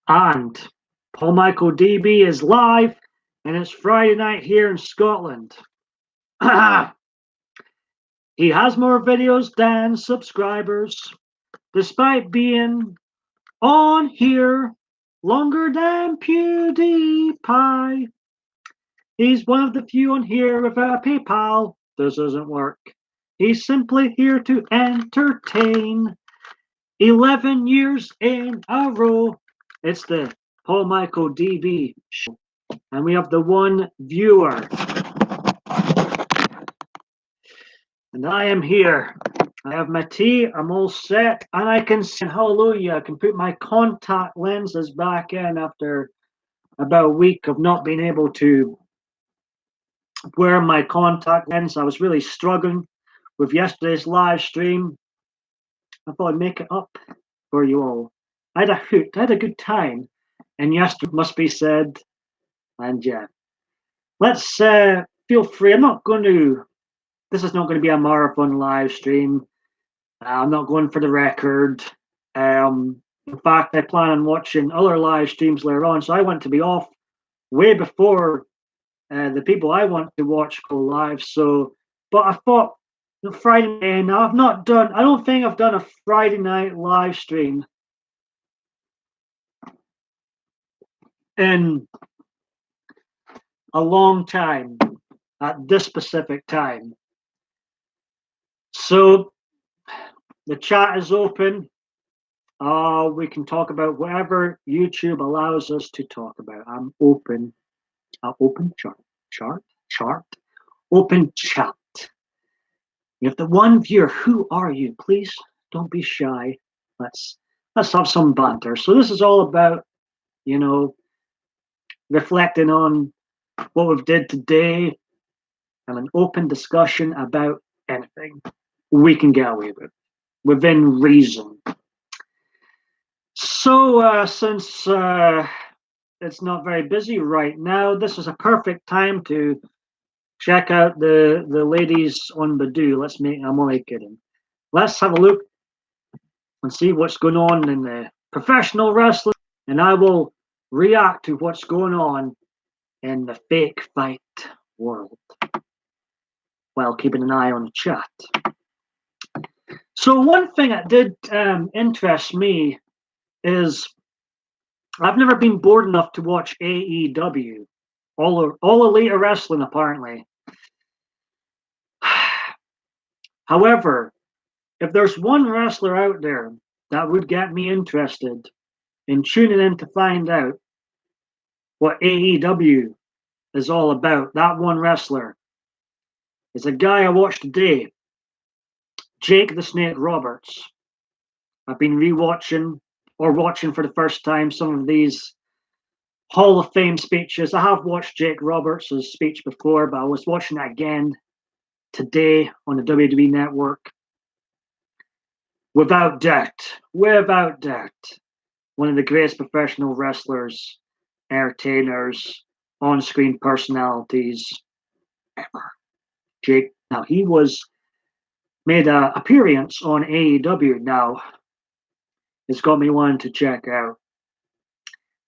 And MichaelDB is live, and it's Friday night here in Scotland. He has more videos than subscribers, despite being on here longer than PewDiePie. He's one of the few on here without a PayPal. This doesn't work. He's simply here to entertain. 11 years in a row. It's the MichaelDB show. And we have the one viewer. And I am here. I have my tea, I'm all set, and I can see, hallelujah, I can put my contact lenses back in after about a week of not being able to wear my contact lens. I was really struggling with yesterday's live stream. I thought I'd make it up for you all. I had a hoot, I had a good time, and yesterday must be said. And yeah, let's feel free. I'm not going to. This is not going to be a marathon live stream. I'm not going for the record. In fact, I plan on watching other live streams later on, so I want to be off way before the people I want to watch go live. So, but I thought Friday night. Now I've not done. I don't think I've done a Friday night live stream in a long time at this specific time. So the chat is open. We can talk about whatever YouTube allows us to talk about. I'm open. Open chart. Open chat. You have the one viewer. Who are you? Please don't be shy. Let's have some banter. So this is all about, reflecting on what we've did today and an open discussion about anything we can get away with within reason. So since it's not very busy right now, this is a perfect time to check out the ladies on Badoo. I'm only kidding. Let's have a look and see what's going on in the professional wrestling, and I will react to what's going on in the fake fight world while keeping an eye on the chat. So one thing that did interest me is I've never been bored enough to watch AEW, all elite wrestling apparently. However, if there's one wrestler out there that would get me interested in tuning in to find out what AEW is all about, that one wrestler is a guy I watched today, Jake the Snake Roberts. I've been rewatching or watching for the first time some of these Hall of Fame speeches. I have watched Jake Roberts' speech before, but I was watching it again today on the WWE Network. Without doubt, one of the greatest professional wrestlers, entertainers, on-screen personalities ever. Jake, now he made an appearance on AEW. Now it's got me wanting to check out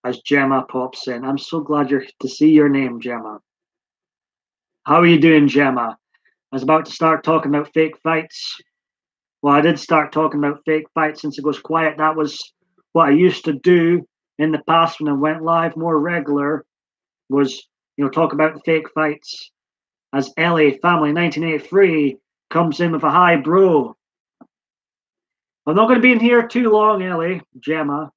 as Gemma pops in. I'm so glad to see your name, Gemma. How are you doing, Gemma? I was about to start talking about fake fights. Well, I did start talking about fake fights since it goes quiet. That was what I used to do in the past when I went live more regular, was talk about the fake fights. As LA Family 1983 comes in with a hi bro. I'm not going to be in here too long, LA, Gemma.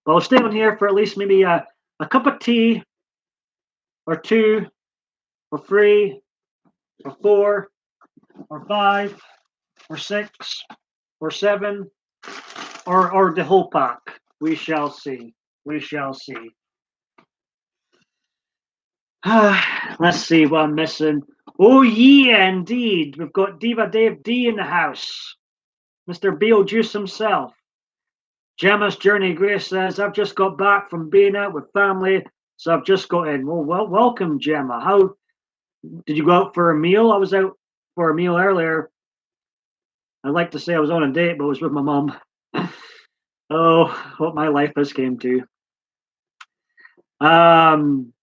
But I'll stay on here for at least maybe a cup of tea, or two, or three, or four, or five, or six, or seven, or the whole pack. We shall see. We shall see. Let's see what I'm missing. Oh yeah, indeed. We've got Diva Dave D in the house. Mr. Beetlejuice himself. Gemma's Journey Grace says, I've just got back from being out with family, so I've just got in. Well, welcome, Gemma. How did you go out for a meal? I was out for a meal earlier. I'd like to say I was on a date, but it was with my mom. Oh, what my life has came to. Um,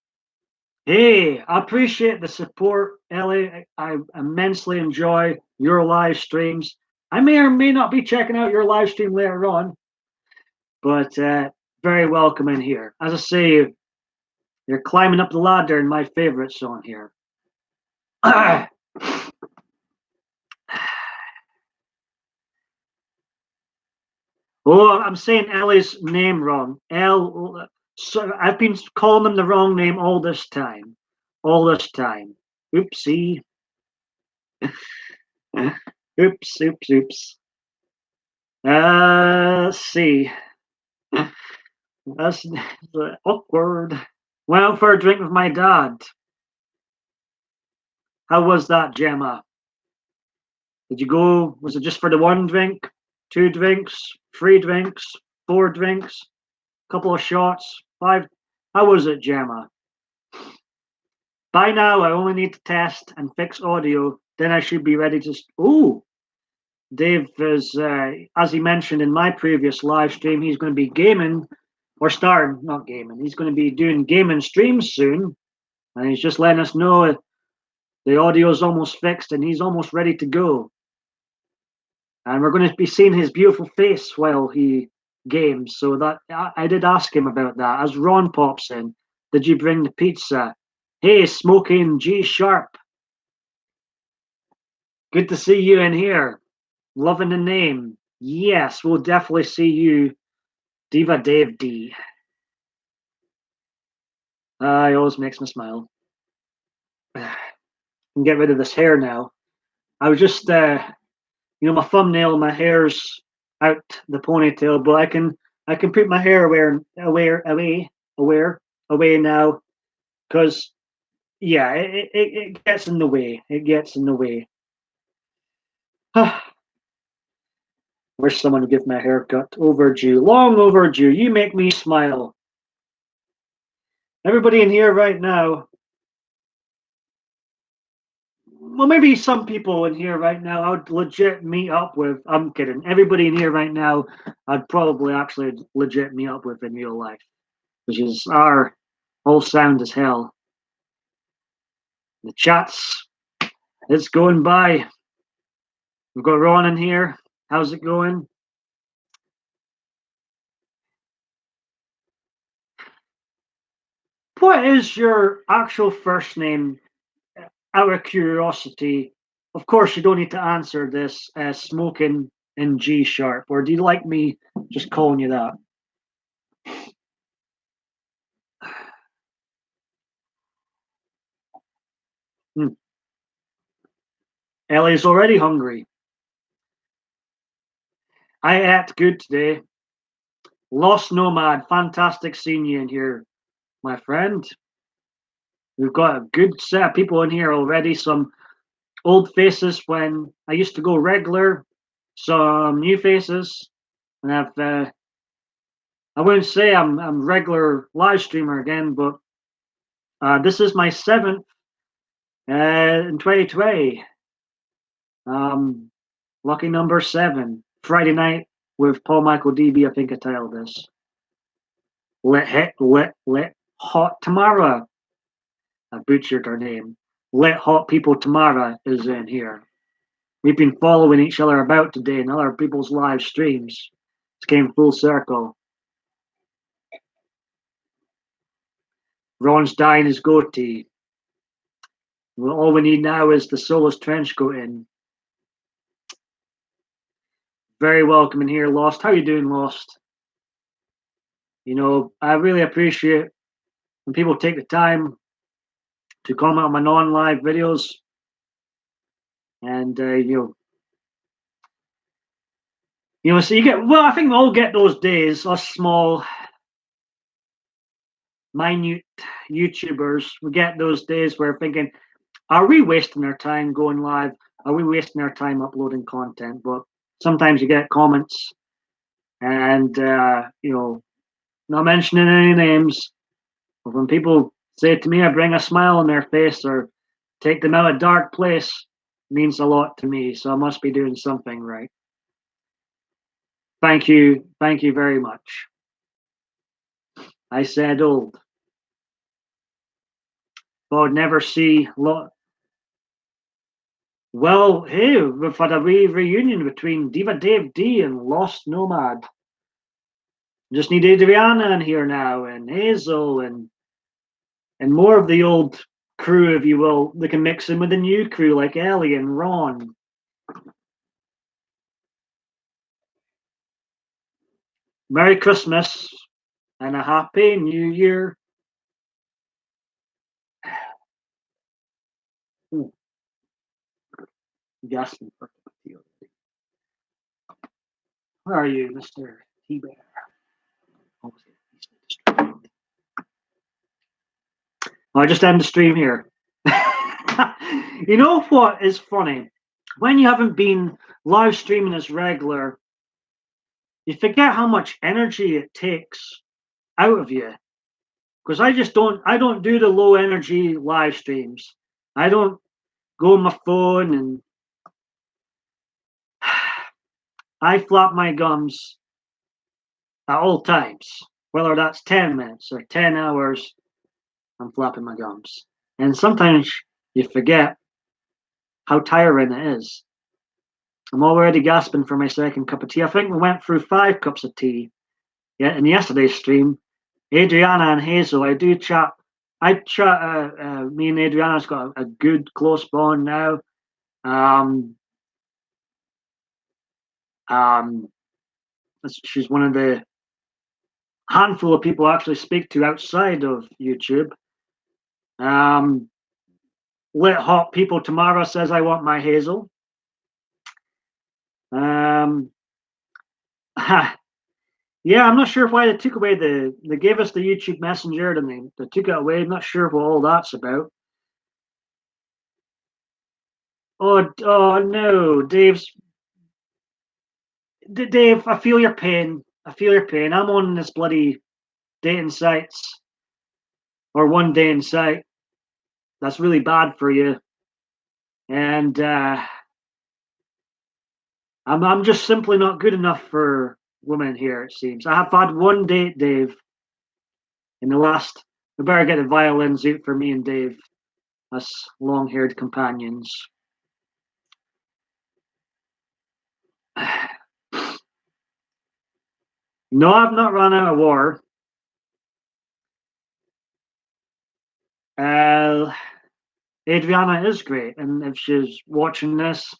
hey, I appreciate the support, Ellie. I immensely enjoy your live streams. I may or may not be checking out your live stream later on, but very welcome in here. As I say, you're climbing up the ladder in my favorite song here. Oh, I'm saying Ellie's name wrong. L. So I've been calling them the wrong name all this time. All this time. Oopsie. Oops, oops, oops. Let's see. That's awkward. Went out for a drink with my dad. How was that, Gemma? Did you go? Was it just for the one drink, two drinks, three drinks, four drinks, couple of shots, five? How was it, Gemma? By now, I only need to test and fix audio. Then I should be ready to. Ooh, Dave is, as he mentioned in my previous live stream, he's going to be gaming or starting, not gaming. He's going to be doing gaming streams soon, and he's just letting us know the audio is almost fixed and he's almost ready to go. And we're going to be seeing his beautiful face while he games. So that I did ask him about that. As Ron pops in, did you bring the pizza? Hey, smoking G Sharp. Good to see you in here. Loving the name. Yes, we'll definitely see you, Diva Dave D. It always makes me smile. Can get rid of this hair now. I was just, my thumbnail, my hair's out the ponytail, but I can put my hair away now, because yeah, it gets in the way. It gets in the way. Wish someone would give me a haircut. Overdue, long overdue. You make me smile. Everybody in here right now. Well, maybe some people in here right now I would legit meet up with. I'm kidding. Everybody in here right now, I'd probably actually legit meet up with in real life, which is our all sound as hell. The chats, it's going by. We've got Ron in here. How's it going? What is your actual first name? Out of curiosity, of course, you don't need to answer this as smoking in G sharp, or do you like me just calling you that? Hmm. Ellie's already hungry. I ate good today. Lost Nomad, fantastic seeing you in here, my friend. We've got a good set of people in here already. Some old faces when I used to go regular, some new faces, and I wouldn't say I'm regular live streamer again, but this is my seventh in 2020. Um, lucky number 7. Friday night with MichaelDB. I think I titled this. Let hot Tamara. I butchered her name. Let hot people Tamara is in here. We've been following each other about today in other people's live streams. It came full circle. Ron's dyeing his goatee. Well, all we need now is the soulless trench coat in. Very welcome in here, Lost. How you doing, Lost? I really appreciate when people take the time to comment on my non-live videos, and so you get. Well, I think we all get those days. Us small, minute YouTubers, we get those days where we're thinking, "Are we wasting our time going live? Are we wasting our time uploading content?" But sometimes you get comments, and not mentioning any names, but when people say to me, I bring a smile on their face or take them out a dark place, means a lot to me. So I must be doing something right. Thank you very much. I said old. But I'd never see Well, hey, we've had a wee reunion between Diva Dave D and Lost Nomad. Just need Adriana in here now, and Hazel, and more of the old crew, if you will. They can mix in with the new crew like Ellie and Ron. Merry Christmas and a Happy New Year. Ooh, gasping for tea. Where are you, Mr. T-Bear? I just end the stream here. You know what is funny? When you haven't been live streaming as regular, you forget how much energy it takes out of you. Because I don't do the low energy live streams. I don't go on my phone and I flap my gums at all times. Whether that's 10 minutes or 10 hours, I'm flapping my gums. And sometimes you forget how tiring it is. I'm already gasping for my second cup of tea. I think we went through 5 cups of tea. Yeah, in yesterday's stream, Adriana and Hazel, I do chat. I chat. Me and Adriana's got a good close bond now. Um, um, she's one of the handful of people I actually speak to outside of YouTube. Um, Lit hot people. Tamara says I want my Hazel. Um, yeah, I'm not sure why they took away they gave us the YouTube Messenger and they took it away. I'm not sure what all that's about. Oh no, Dave, I feel your pain. I feel your pain. I'm on this bloody dating sites or one dating site that's really bad for you, and I'm just simply not good enough for women here. It seems I have had one date, Dave, in the last. We better get the violins out for me and Dave, us long-haired companions. No, I've not run out of war. Uh, Adriana is great, and if she's watching this,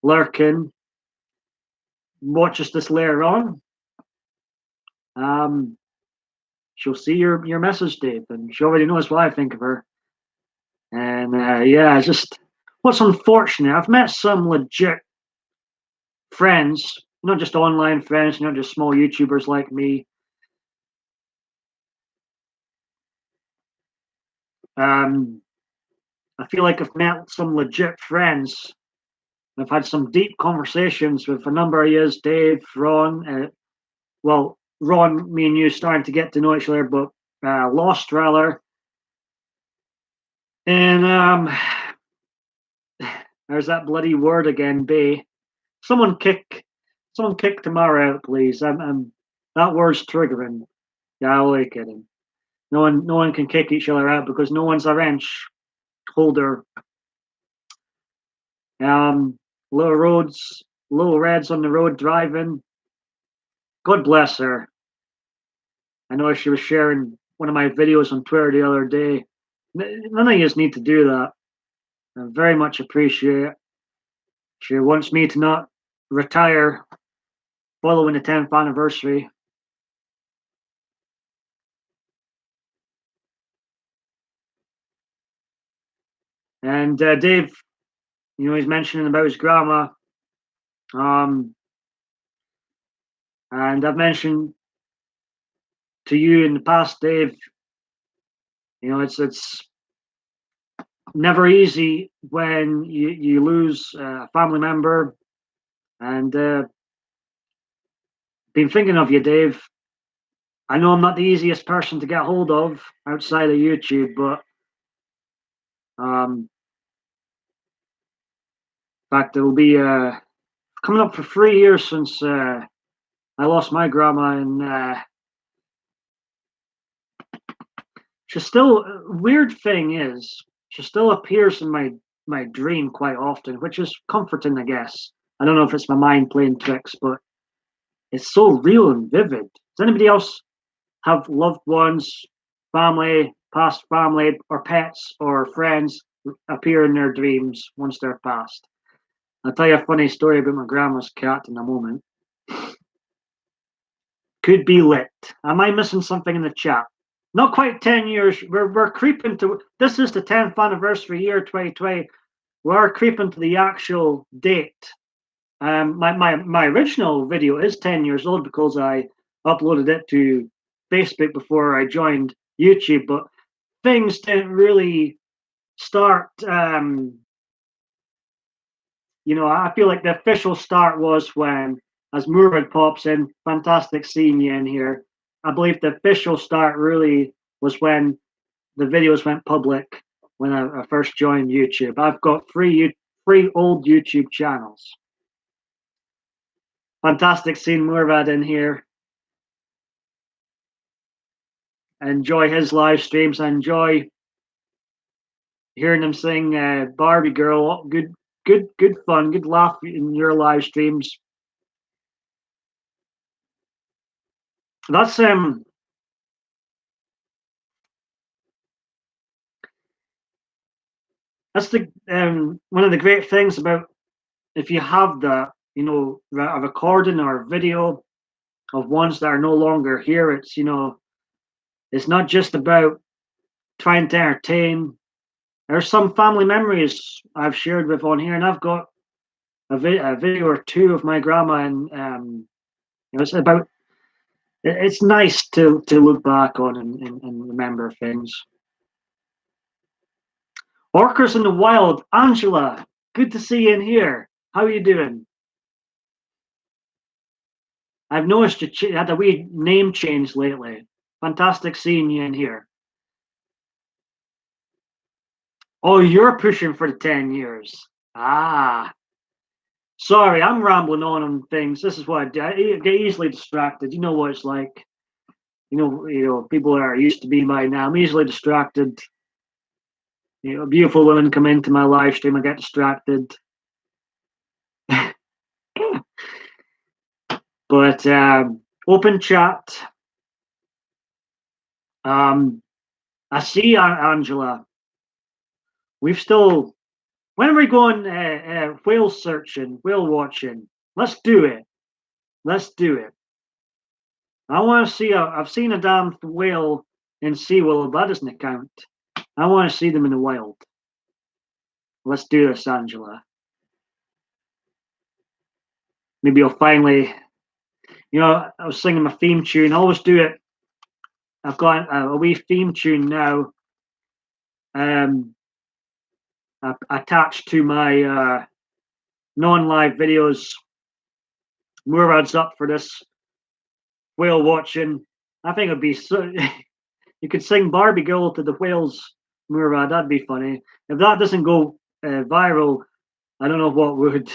lurking, watches this later on, um, she'll see your message, Dave, and she already knows what I think of her. And yeah, just what's unfortunate, I've met some legit friends, not just online friends, not just small YouTubers like me. I feel like I've met some legit friends. I've had some deep conversations with a number of years, Dave, Ron. Well, Ron, me and you starting to get to know each other, but Lost rather. And there's that bloody word again, Bay. Someone kick, someone kick Tamara out, please. That word's triggering. Yeah, I'm only kidding. No one can kick each other out because no one's a wrench holder. Low roads, low reds on the road driving. God bless her. I know she was sharing one of my videos on Twitter the other day. None of you need to do that. I very much appreciate it. She wants me to not retire following the 10th anniversary. And Dave, he's mentioning about his grandma. And I've mentioned to you in the past, Dave, it's never easy when you lose a family member. And been thinking of you, Dave. I know I'm not the easiest person to get hold of outside of YouTube, but in fact, it will be coming up for 3 years since I lost my grandma, and she still. Weird thing is, she still appears in my dream quite often, which is comforting, I guess. I don't know if it's my mind playing tricks, but it's so real and vivid. Does anybody else have loved ones, family, past family, or pets or friends appear in their dreams once they're passed? I'll tell you a funny story about my grandma's cat in a moment. Could be lit. Am I missing something in the chat? Not quite 10 years. We're creeping to, this is the 10th anniversary year 2020. We're creeping to the actual date. My original video is 10 years old because I uploaded it to Facebook before I joined YouTube, but things didn't really start. I feel like the official start was when, as Murad pops in, fantastic seeing you in here. I believe the official start really was when the videos went public, when I first joined YouTube. I've got three old YouTube channels. Fantastic seeing Murad in here. I enjoy his live streams. I enjoy hearing him sing Barbie Girl. Good fun, good laugh in your live streams. That's the one of the great things about, if you have a recording or a video of ones that are no longer here. It's not just about trying to entertain. There's some family memories I've shared with on here, and I've got a video or two of my grandma, and it's about. It's nice to look back on and remember things. Orcas in the wild, Angela. Good to see you in here. How are you doing? I've noticed you had a wee name change lately. Fantastic seeing you in here. Oh, you're pushing for the 10 years. Ah, sorry, I'm rambling on things. This is what I do. I get easily distracted. You know what it's like. People are used to be by now. I'm easily distracted. Beautiful women come into my live stream. I get distracted. But open chat. I see Angela. We've still. When are we going whale searching, whale watching? Let's do it. Let's do it. I want to see. I've seen a damn whale in SeaWorld, but that doesn't count. I want to see them in the wild. Let's do this, Angela. Maybe you'll finally. I was singing my theme tune. I always do it. I've got a wee theme tune now. Attached to my non-live videos. Murad's up for this whale watching. I think it'd be so. You could sing Barbie Girl to the whales, Murad. That'd be funny. If that doesn't go viral, I don't know what would.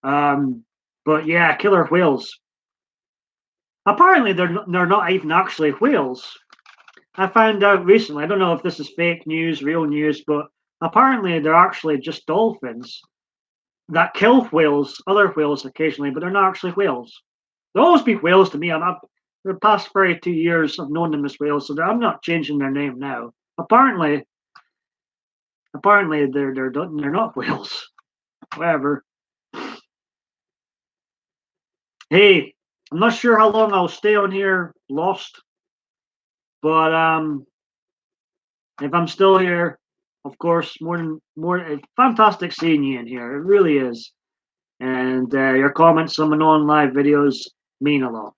But yeah, killer whales. Apparently, they're not even actually whales. I found out recently. I don't know if this is fake news, real news, but apparently they're actually just dolphins that kill whales, other whales occasionally, but they're not actually whales. They'll always be whales to me. For the past 32 years, I've known them as whales, so I'm not changing their name now. Apparently they're not whales. Whatever. Hey, I'm not sure how long I'll stay on here, lost, but if I'm still here, of course, it's fantastic seeing you in here. It really is, and your comments on my non-live videos mean a lot.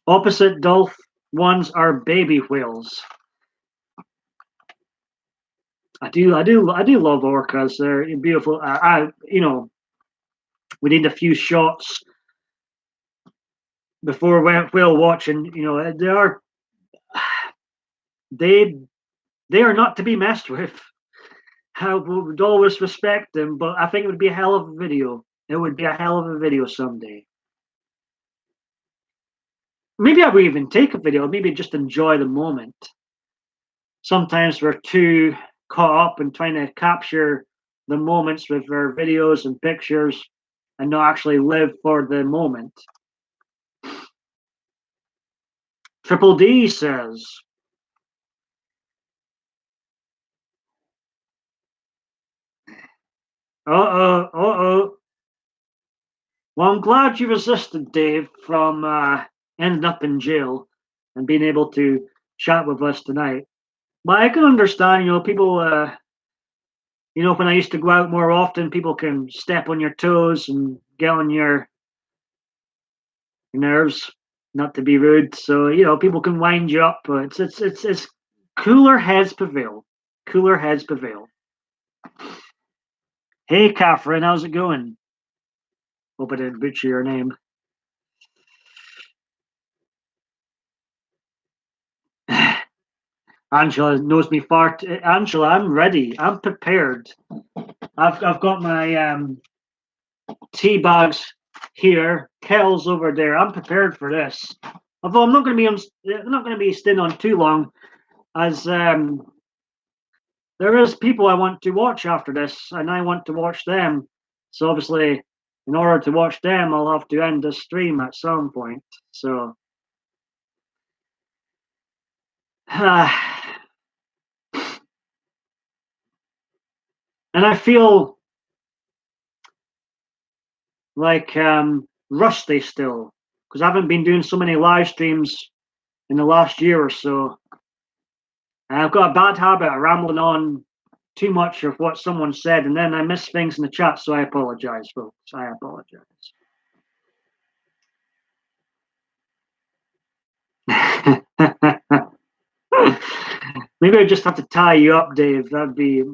Opposite dolphin ones are baby whales. I do love orcas. They're beautiful. We need a few shots before whale watching. They are not to be messed with. I would always respect them, but I think it would be a hell of a video. It would be a hell of a video someday. Maybe I would even take a video, maybe just enjoy the moment. Sometimes we're too caught up in trying to capture the moments with our videos and pictures and not actually live for the moment. Triple D says, uh-oh. Well, I'm glad you resisted, Dave, from ending up in jail and being able to chat with us tonight. But I can understand, people, when I used to go out more often, people can step on your toes and get on your nerves, not to be rude. So, people can wind you up, but it's cooler heads prevail. Cooler heads prevail. Hey, Catherine, how's it going? Hope I didn't butcher your name. Angela knows me far. Angela, I'm ready. I'm prepared. I've got my tea bags here, kettles over there. I'm prepared for this. Although I'm not going to be staying on too long, as there is people I want to watch after this, and I want to watch them. So obviously, in order to watch them, I'll have to end the stream at some point. So, and I feel like rusty still because I haven't been doing so many live streams in the last year or so. And I've got a bad habit of rambling on too much of what someone said, and then I miss things in the chat. So I apologize, folks. I apologize. Maybe I just have to tie you up, Dave. That'd be.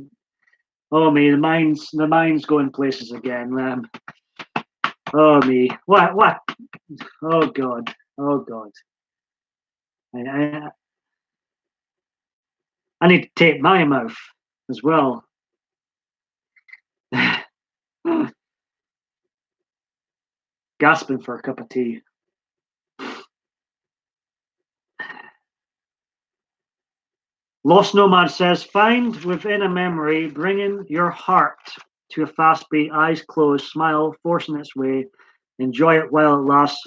Oh me, the mind's going places again. Oh me, what? Oh God, oh God. I, I need to tape my mouth as well. Gasping for a cup of tea. Lost Nomad says, find within a memory, bringing your heart to a fast beat, eyes closed, smile, forcing its way, enjoy it while it lasts.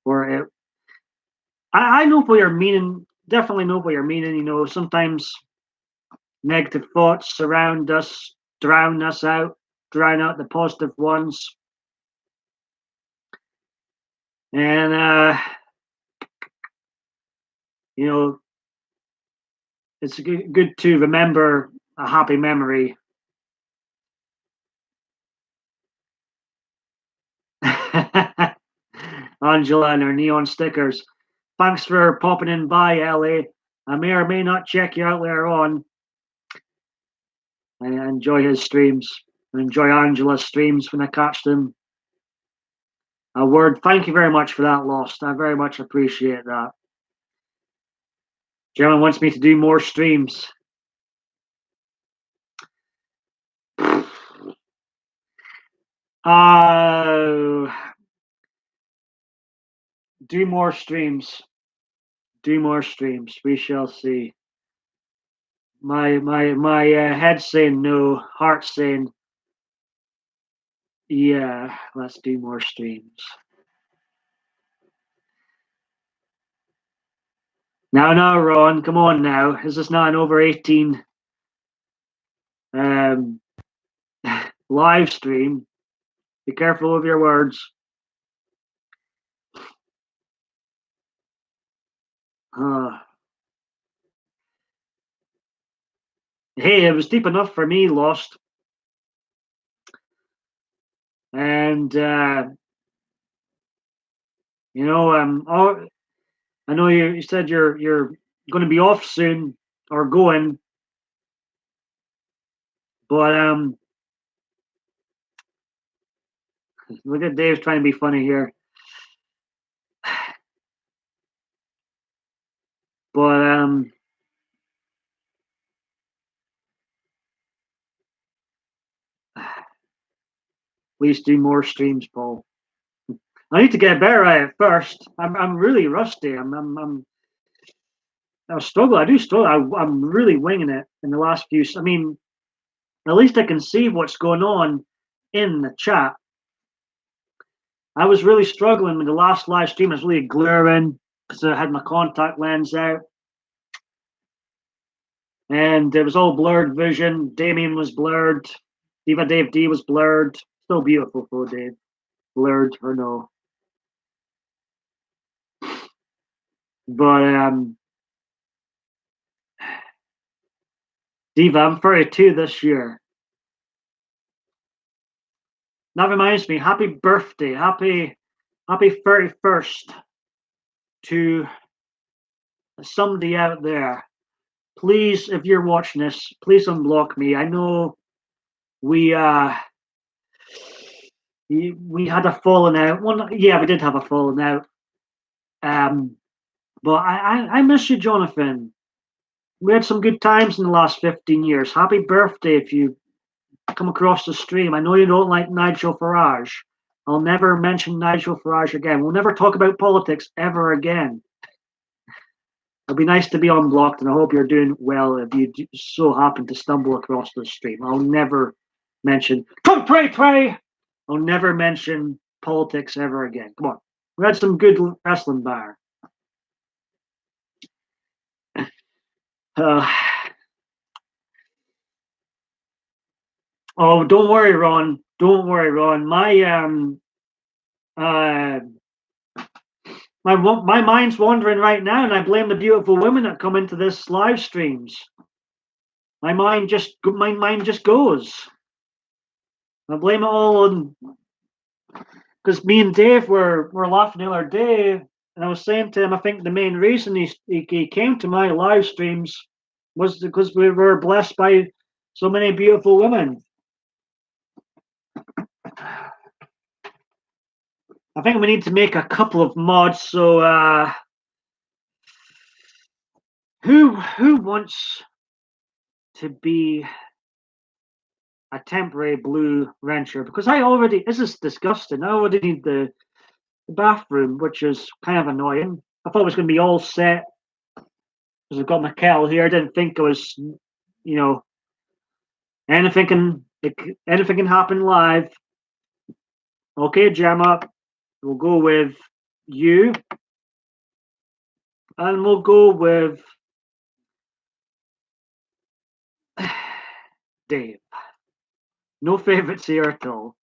Or it. I know what you're meaning. Definitely know what you're meaning. Sometimes negative thoughts surround us, drown us out, drown out the positive ones. And you know, it's good to remember a happy memory. Angela and her neon stickers. Thanks for popping in by, Ellie. I may or may not check you out later on. I enjoy his streams. I enjoy Angela's streams when I catch them. A word. Thank you very much for that, Lost. I very much appreciate that. German wants me to do more streams. Do more streams. Do more streams. We shall see. My head saying no, heart saying yeah. Let's do more streams. Now, Ron, come on now. Is this not an over 18 um, live stream? Be careful of your words. Hey, it was deep enough for me, Lost. And oh, I know you said you're going to be off soon or going, but look at Dave's trying to be funny here. But Please do more streams, Paul. I need to get better at it first. I'm really rusty. I struggle. I do struggle. I'm really winging it in the last few. I mean, at least I can see what's going on in the chat. I was really struggling with the last live stream. I was really glaring because I had my contact lens out. And it was all blurred vision. Damien was blurred. Diva Dave D was blurred. Still beautiful though, Dave. Blurred or no. But Diva, I'm 32 this year. That reminds me, happy birthday, happy 31st to somebody out there. Please, if you're watching this, please unblock me. I know we had a falling out. Well, yeah, we did have a falling out. But I miss you, Jonathan. We had some good times in the last 15 years. Happy birthday if you come across the stream. I know you don't like Nigel Farage. I'll never mention Nigel Farage again. We'll never talk about politics ever again. It'll be nice to be unblocked, and I hope you're doing well if you so happen to stumble across the stream. I'll never mention Trey. I'll never mention politics ever again. Come on. We had some good wrestling bar. Oh, don't worry, Ron. Don't worry, Ron. My mind's wandering right now, and I blame the beautiful women that come into this live streams. My mind just goes. I blame it all on because me and Dave were laughing the other day, and I was saying to him, I think the main reason he came to my live streams was because we were blessed by so many beautiful women. I think we need to make a couple of mods. So, who wants to be a temporary blue rancher? Because this is disgusting. I already need the bathroom, which is kind of annoying. I thought it was going to be all set because I've got my kettle here. I didn't think it was, anything can happen live. Okay, Gemma, we'll go with you, and we'll go with Dave. No favorites here at all.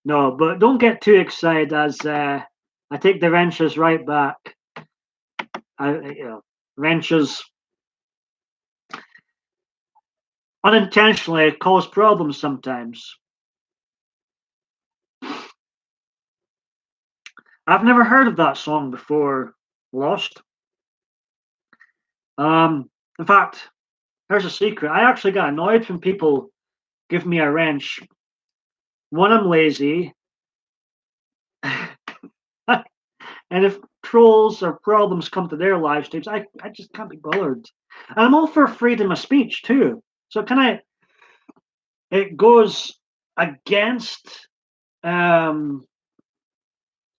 No, but don't get too excited as I take the wrenches right back. Wrenches unintentionally cause problems sometimes. I've never heard of that song before, Lost. In fact, here's a secret. I actually got annoyed when people give me a wrench. One, I'm lazy. And if trolls or problems come to their live streams, I just can't be bothered. And I'm all for freedom of speech too. So it goes against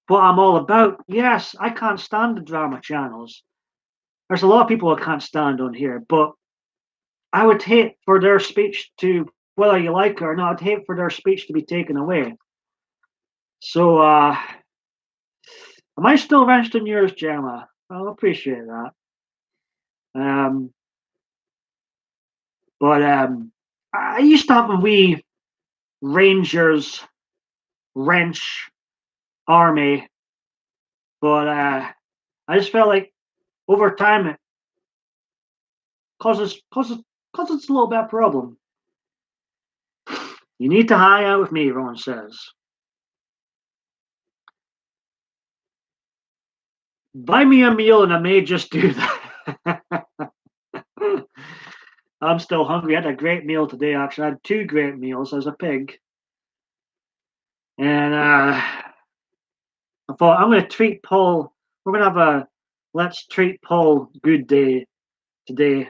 what I'm all about. Yes, I can't stand the drama channels. There's a lot of people I can't stand on here, but I would hate for their speech to, whether you like it or not, I'd hate for their speech to be taken away. So, am I still wrenched in yours, Gemma? I'll appreciate that. But I used to have a wee Rangers wrench army, but I just felt like over time it causes a little bit of problem. You need to hang out with me, Ron says. Buy me a meal and I may just do that. I'm still hungry. I had a great meal today, actually. I had 2 great meals as a pig. And I thought, I'm going to treat Paul. We're going to have a let's treat Paul good day today.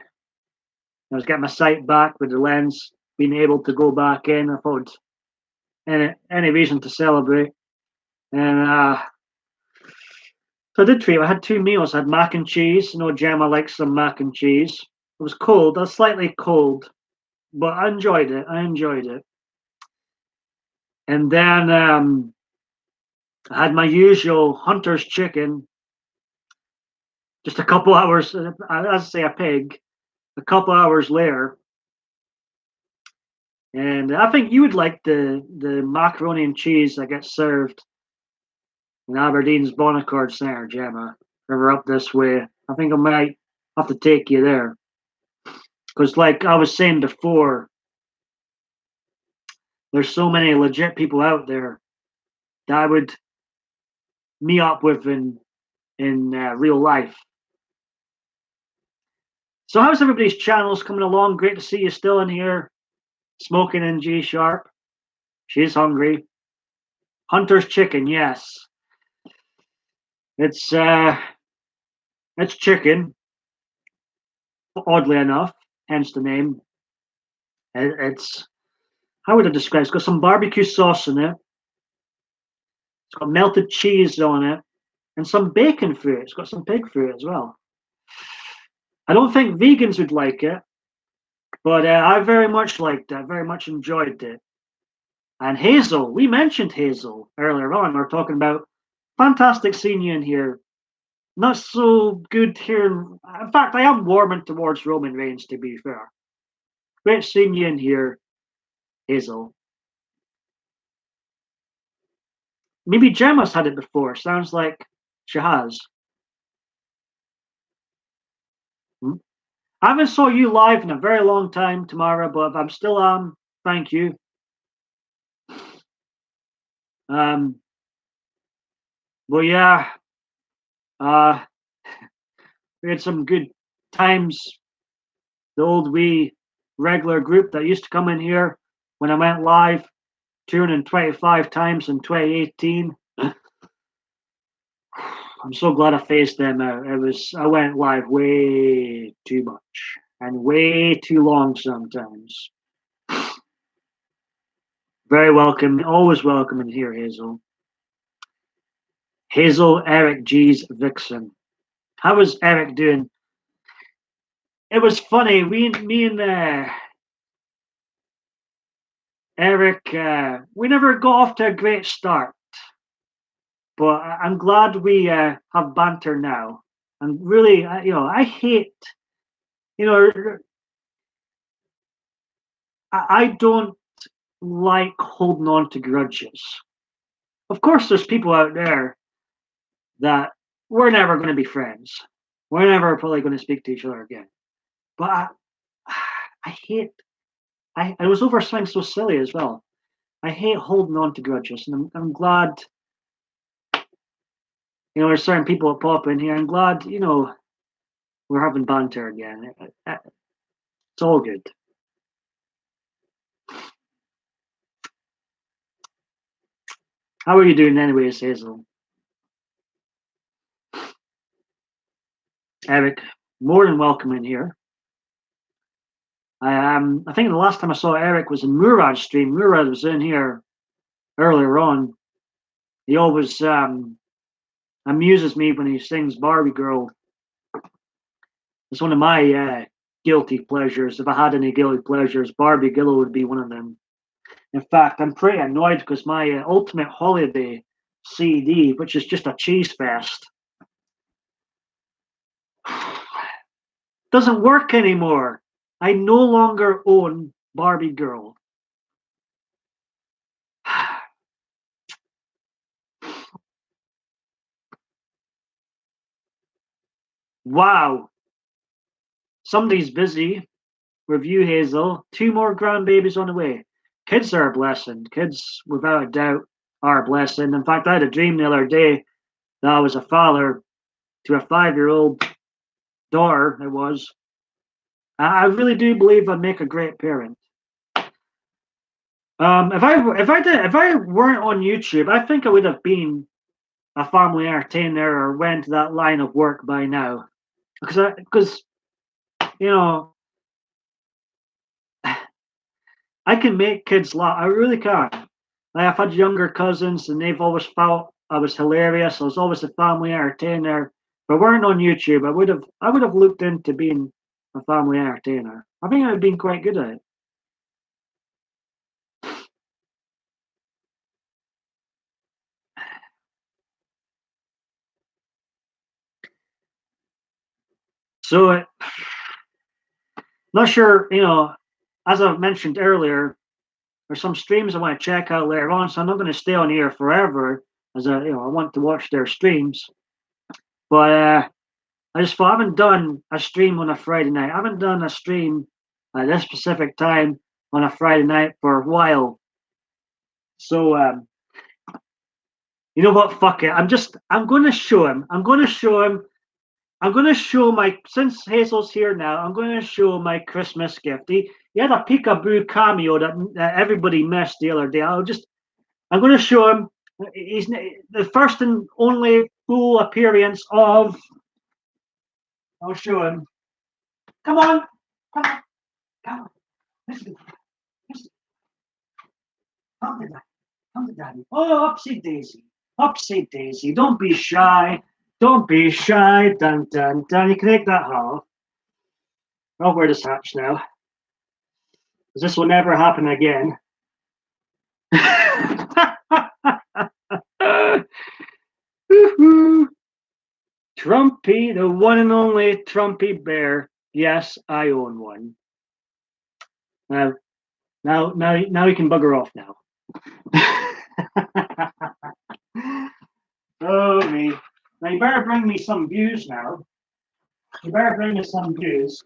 I was getting my sight back with the lens, being able to go back in. I thought any reason to celebrate. And so I did treat. I had two meals. I had mac and cheese. You know, Gemma likes some mac and cheese. It was cold. I was slightly cold, but I enjoyed it. I enjoyed it. And then I had my usual hunter's chicken. Just a couple hours, as I say, a pig. A couple hours later, and I think you would like the macaroni and cheese that gets served in Aberdeen's Bonaccord Centre, Gemma. If we're up this way, I think I might have to take you there because, like I was saying before, there's so many legit people out there that I would meet up with in real life. So how's everybody's channels coming along? Great to see you still in here, smoking in G sharp. She's hungry. Hunter's chicken, yes. It's chicken, oddly enough, hence the name. It's how would I describe it? It's got some barbecue sauce in it. It's got melted cheese on it, and some bacon through it. It's got some pig through it as well. I don't think vegans would like it, but I very much liked it. I very much enjoyed it. And Hazel, we mentioned Hazel earlier on. We were talking about fantastic seeing you in here. Not so good here. In fact, I am warming towards Roman Reigns, to be fair. Great seeing you in here, Hazel. Maybe Gemma's had it before. Sounds like she has. Hmm? I haven't saw you live in a very long time, Tamara, but if I'm still on, thank you. Um, well, yeah, uh, we had some good times. The old wee regular group that used to come in here when I went live 225 times in 2018. I'm so glad I phased them out. I went live way too much and way too long sometimes. Very welcome, always welcome in here, Hazel. Hazel Eric G's Vixen. How was Eric doing? It was funny. Me and Eric, we never got off to a great start, but I'm glad we have banter now. And really, I hate, you know, I don't like holding on to grudges. Of course, there's people out there that we're never going to be friends. We're never probably going to speak to each other again. But I hate. I was over something so silly as well. I hate holding on to grudges, and I'm glad. There's certain people that pop in here. I'm glad. We're having banter again. It's all good. How are you doing, anyways, Hazel? Eric, more than welcome in here. I think the last time I saw Eric was in Murad's stream. Murad was in here earlier on. He always amuses me when he sings Barbie Girl. It's one of my guilty pleasures. If I had any guilty pleasures, Barbie Girl would be one of them. In fact, I'm pretty annoyed because my Ultimate Holiday CD, which is just a cheese fest, doesn't work anymore. I no longer own Barbie Girl. Wow. Somebody's busy. Review Hazel. 2 more grandbabies on the way. Kids are a blessing. Kids, without a doubt, are a blessing. In fact, I had a dream the other day that I was a father to a 5-year-old daughter. It was. I really do believe I'd make a great parent. If I weren't on YouTube, I think I would have been a family entertainer or went that line of work by now. Because you know I can make kids laugh. I really can. I've had younger cousins, and they've always felt I was hilarious. I was always a family entertainer. If I weren't on YouTube, I would have looked into being a family entertainer. I think I've been quite good at it. So, not sure, as I mentioned earlier, there's some streams I want to check out later on, so I'm not going to stay on here forever, as I want to watch their streams. But I just thought I haven't done a stream on a Friday night. I haven't done a stream at this specific time on a Friday night for a while. So you know what? Fuck it. I'm going to show him. I'm going to show him. I'm going to show my, since Hazel's here now, I'm going to show my Christmas gift. He had a peekaboo cameo that everybody missed the other day. I'm going to show him. He's the first and only full appearance of. I'll show him. Come on, come on, come on. Listen, listen. Come to daddy. Come to daddy. Oh, upsy daisy, upsy daisy. Don't be shy. Don't be shy. Dun dun dun. You can take that off. I'll wear this hatch now, because this will never happen again. Trumpy, the one and only Trumpy Bear. Yes, I own one. Now, now you can bugger off now. Oh me! Now you better bring me some views now. You better bring me some views.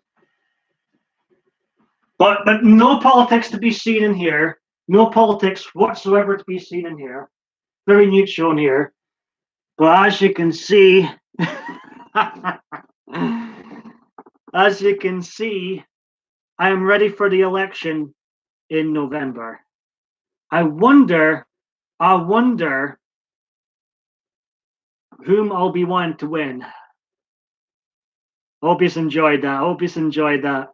But no politics to be seen in here. No politics whatsoever to be seen in here. Very neutral in here. But as you can see, as you can see, I am ready for the election in November. I wonder whom I'll be wanting to win. Hope he's enjoyed that. Hope he's enjoyed that.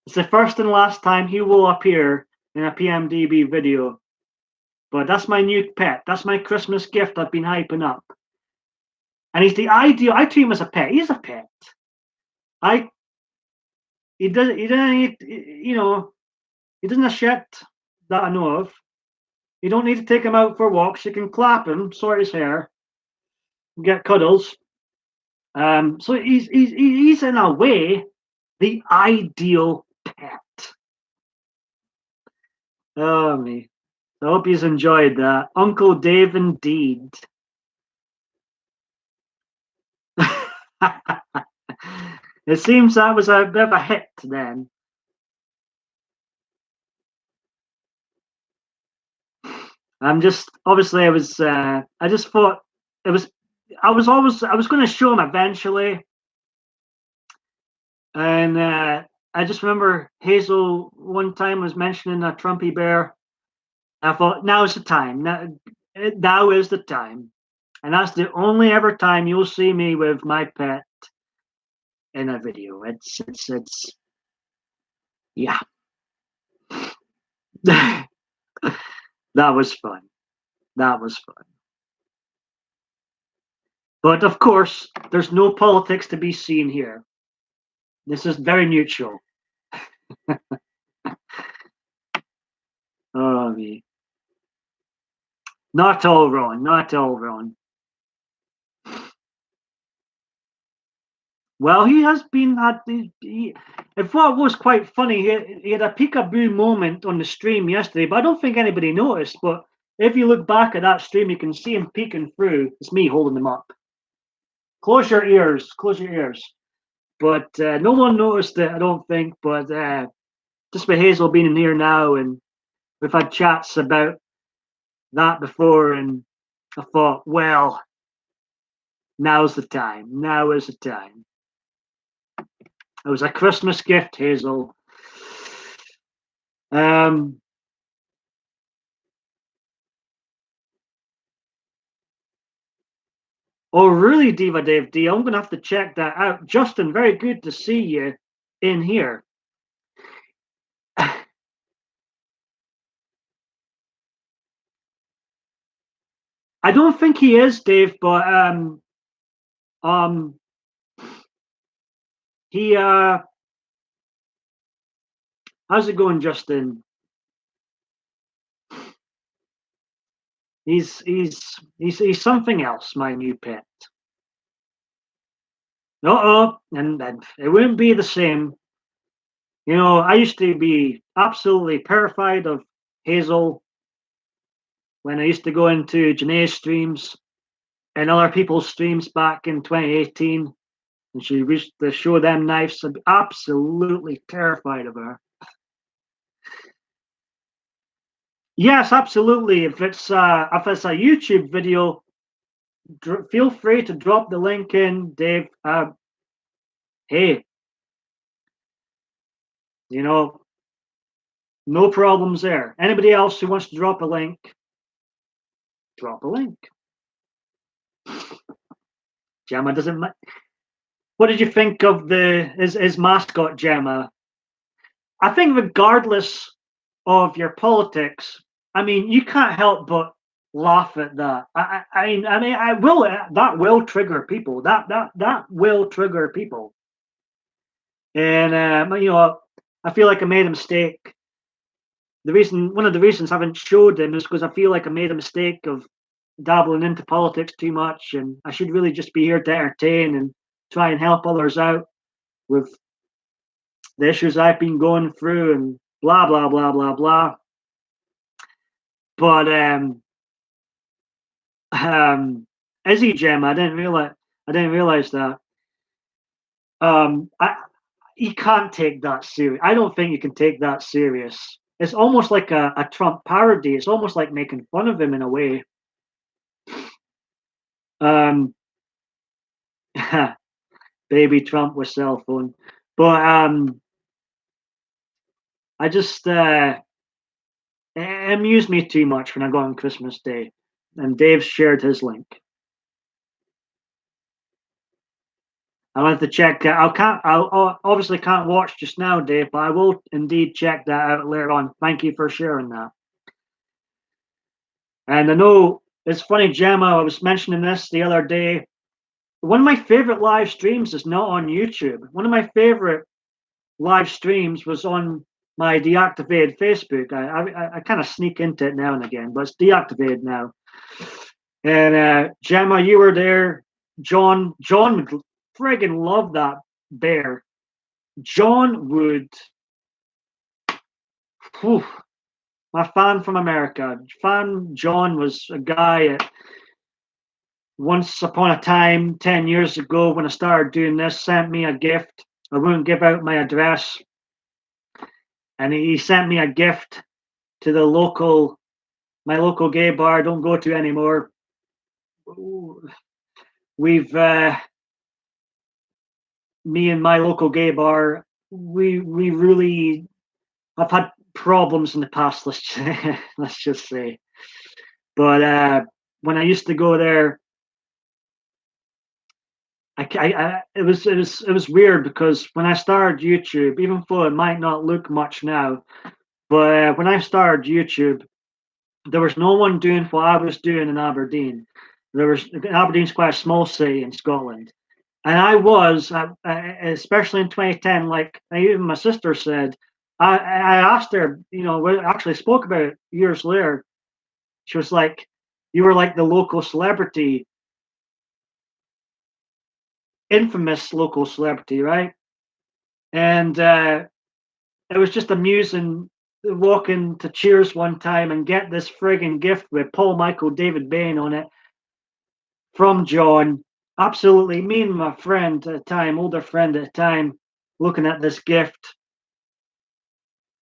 It's the first and last time he will appear in a PMDB video. But that's my new pet. That's my Christmas gift I've been hyping up. And he's the ideal. I treat him as a pet. He's a pet. He doesn't he doesn't have shit that I know of. You don't need to take him out for walks. You can clap him, sort his hair, get cuddles. So he's in a way the ideal pet. Oh me. I hope he's enjoyed that. Uncle Dave indeed. It seems that was a bit of a hit then. I'm just obviously I just thought it was I was going to show him eventually, and I just remember Hazel one time was mentioning a Trumpy Bear. I thought now's the time. Now is the time, and that's the only ever time you'll see me with my pet in a video. It's yeah. That was fun. That was fun. But of course, there's no politics to be seen here. This is very neutral. Oh me. Not all wrong. Not all wrong. Well, he has been had. If what was quite funny, he had a peekaboo moment on the stream yesterday, but I don't think anybody noticed. But if you look back at that stream, you can see him peeking through. It's me holding him up. Close your ears. Close your ears. But no one noticed it, I don't think. But just with Hazel being in here now, and we've had chats about that before, and I thought, well, now's the time. Now is the time. It was a Christmas gift, Hazel. Oh, really, Diva Dave D? I'm going to have to check that out. Justin, very good to see you in here. I don't think he is, Dave, but um, he how's it going, Justin? He's something else, my new pet. And it wouldn't be the same. You know, I used to be absolutely terrified of Hazel when I used to go into Janae's streams and other people's streams back in 2018, and she used to show them knives. I'm absolutely terrified of her. Yes, absolutely. If it's a YouTube video, feel free to drop the link in, Dave. Hey, you know, no problems there. Anybody else who wants to drop a link, drop a link. Gemma doesn't. What did you think of his mascot, Gemma? I think regardless of your politics, I mean, you can't help but laugh at that. I will. That will trigger people. That will trigger people. And I feel like I made a mistake. One of the reasons I haven't showed him is because I feel like I made a mistake of dabbling into politics too much, and I should really just be here to entertain and try and help others out with the issues I've been going through and blah blah blah blah blah. But is he, Gem? I didn't realize that. I You can't take that serious. I don't think you can take that serious. It's almost like a Trump parody. It's almost like making fun of him in a way. Um, baby Trump with cell phone, but I just it amused me too much when I got on Christmas Day, and Dave shared his link. I wanted to check that. I obviously can't watch just now, Dave, but I will indeed check that out later on. Thank you for sharing that. And I know it's funny, Gemma. I was mentioning this the other day. One of my favorite live streams is not on YouTube. One of my favorite live streams was on my deactivated Facebook. I kind of sneak into it now and again, but it's deactivated now. And Gemma, you were there. John would friggin' love that bear. John would. Whew, my fan from America. Fan John was a guy at once upon a time, 10 years ago, when I started doing this, sent me a gift. I wouldn't give out my address. And he sent me a gift to my local gay bar I don't go to anymore. We've me and my local gay bar, we really I've had problems in the past, let's just say. But when I used to go there, it was weird because when I started YouTube, even though it might not look much now, but when I started YouTube, there was no one doing what I was doing in Aberdeen. Aberdeen's quite a small city in Scotland, and I was, especially in 2010. Like even my sister said, I asked her, we actually spoke about it years later. She was like, "You were like the local celebrity, infamous local celebrity, right?" And it was just amusing walking to Cheers one time and get this frigging gift with Paul Michael David Bain on it from John. Absolutely, me and my friend at the time, older friend at the time, looking at this gift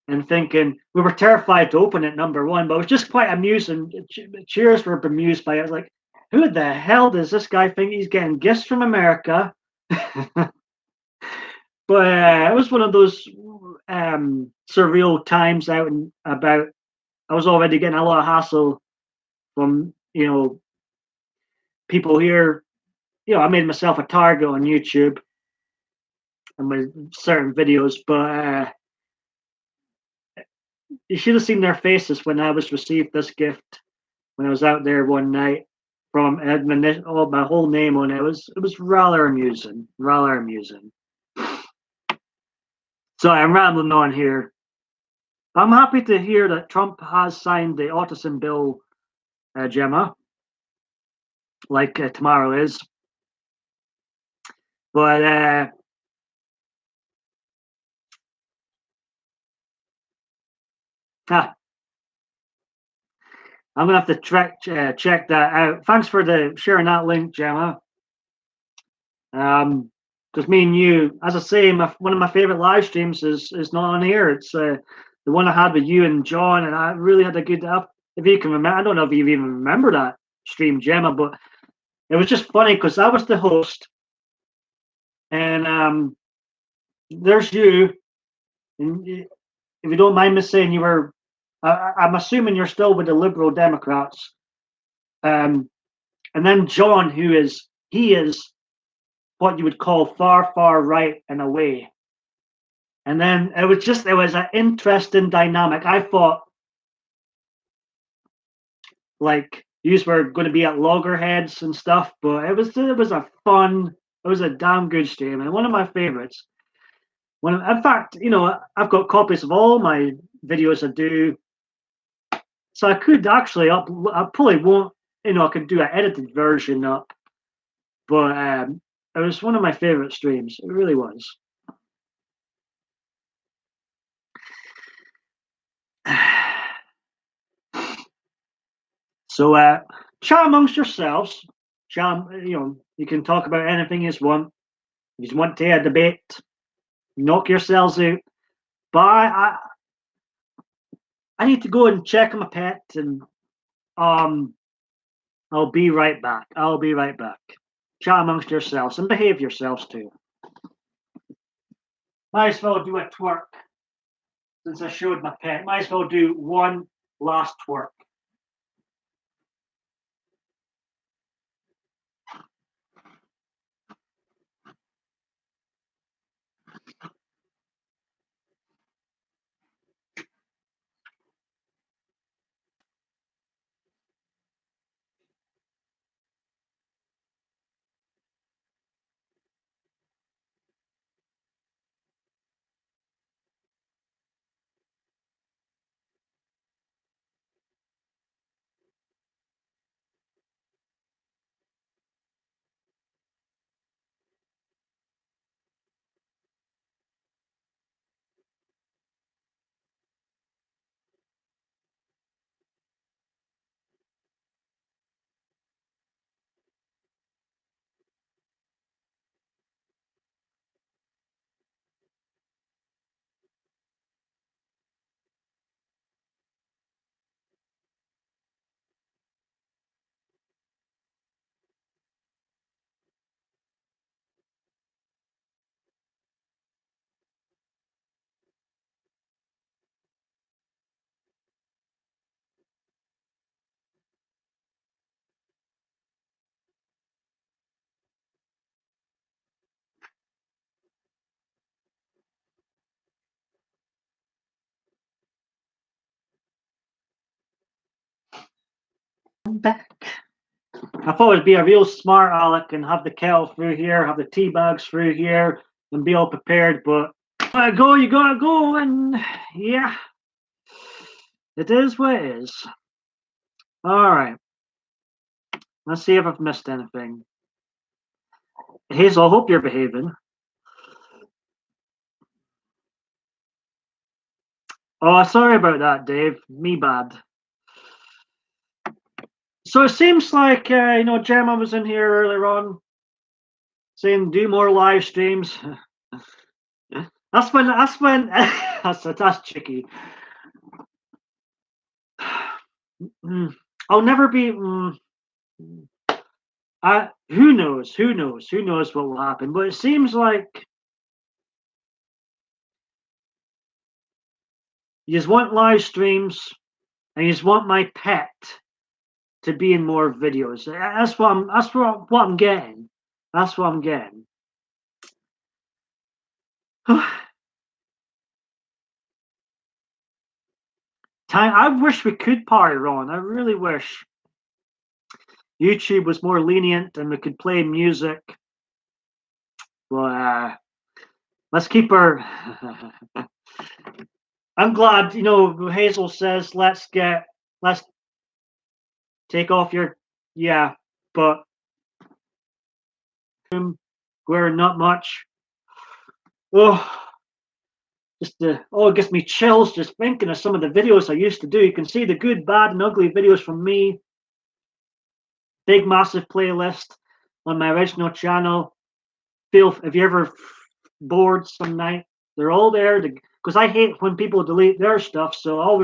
and thinking we were terrified to open it. Number one, but it was just quite amusing. Cheers were bemused by it. I was like, who the hell does this guy think he's getting gifts from America? But it was one of those surreal times out and about. I was already getting a lot of hassle from people here. I made myself a target on YouTube and with certain videos, but you should have seen their faces when I was received this gift when I was out there one night. from my whole name on it. It was rather amusing, rather amusing. So I'm rambling on here. I'm happy to hear that Trump has signed the autism bill, Gemma, like tomorrow is. But I'm gonna have to check that out. Thanks for sharing that link, Gemma. Because me and you, as I say, one of my favorite live streams is not on here. It's the one I had with you and John, and I really had a good. If you can remember, I don't know if you even remember that stream, Gemma, but it was just funny because I was the host, and there's you, and if you don't mind me saying, you were. I'm assuming you're still with the Liberal Democrats, and then John, he is what you would call far, far right in a way. And then it was an interesting dynamic. I thought like you were going to be at loggerheads and stuff, but it was a damn good stream and one of my favorites. In fact, I've got copies of all my videos I do, so I could actually I probably won't, I could do an edited version up, but it was one of my favorite streams. It really was. So chat amongst yourselves. Chat, you can talk about anything you want. If you want to have a debate, knock yourselves out. But I need to go and check on my pet, and I'll be right back. I'll be right back. Chat amongst yourselves and behave yourselves too. Might as well do a twerk since I showed my pet. Might as well do one last twerk. I'm back. I thought it'd be a real smart Alec and have the kettle through here, have the tea bags through here, and be all prepared. But you gotta go, and yeah, it is what it is. All right, let's see if I've missed anything. Hazel, I hope you're behaving. Oh, sorry about that, Dave. Me bad. So it seems like Gemma was in here earlier on saying do more live streams. That's when that's tricky. I'll never be. Who knows? Who knows? Who knows what will happen? But it seems like you just want live streams, and you just want my pet to be in more videos. That's what I'm getting. That's what I'm getting. I wish we could party, Ron. I really wish. YouTube was more lenient and we could play music. But let's keep our. I'm glad, Hazel says let's take off your, yeah, but we're not much. Oh, it gives me chills just thinking of some of the videos I used to do. You can see the good, bad, and ugly videos from me. Big, massive playlist on my original channel. If you're ever bored some night, they're all there. Because I hate when people delete their stuff, so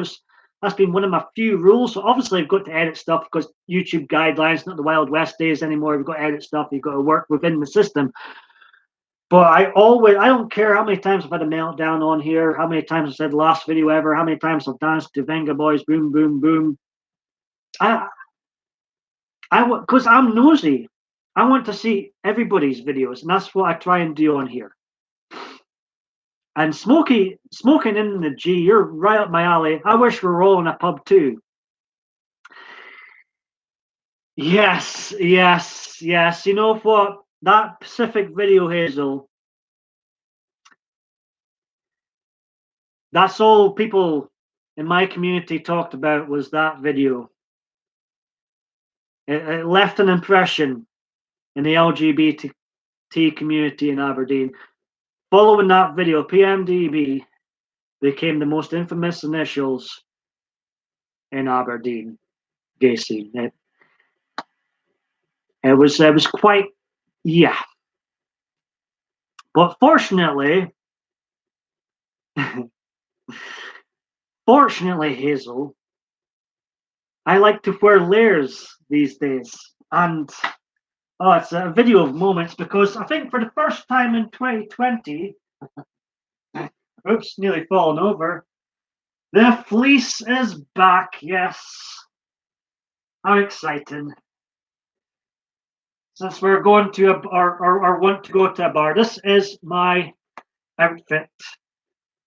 that's been one of my few rules. So obviously, I've got to edit stuff because YouTube guidelines, not the Wild West days anymore. You've got to edit stuff. You've got to work within the system. But I don't care how many times I've had a meltdown on here, how many times I've said last video ever, how many times I've danced to Venga Boys, boom, boom, boom. Because I'm nosy. I want to see everybody's videos, and that's what I try and do on here. And smoking in the G, you're right up my alley. I wish we were all in a pub too. Yes. You know what? That Pacific video, Hazel, that's all people in my community talked about was that video. It left an impression in the LGBT community in Aberdeen. Following that video, PMDB became the most infamous initials in Aberdeen gay scene. It was quite, yeah. But fortunately, Hazel, I like to wear layers these days. And it's a video of moments because I think for the first time in 2020, oops, nearly fallen over. The fleece is back, yes. How exciting. Since we're going to or want to go to a bar, this is my outfit.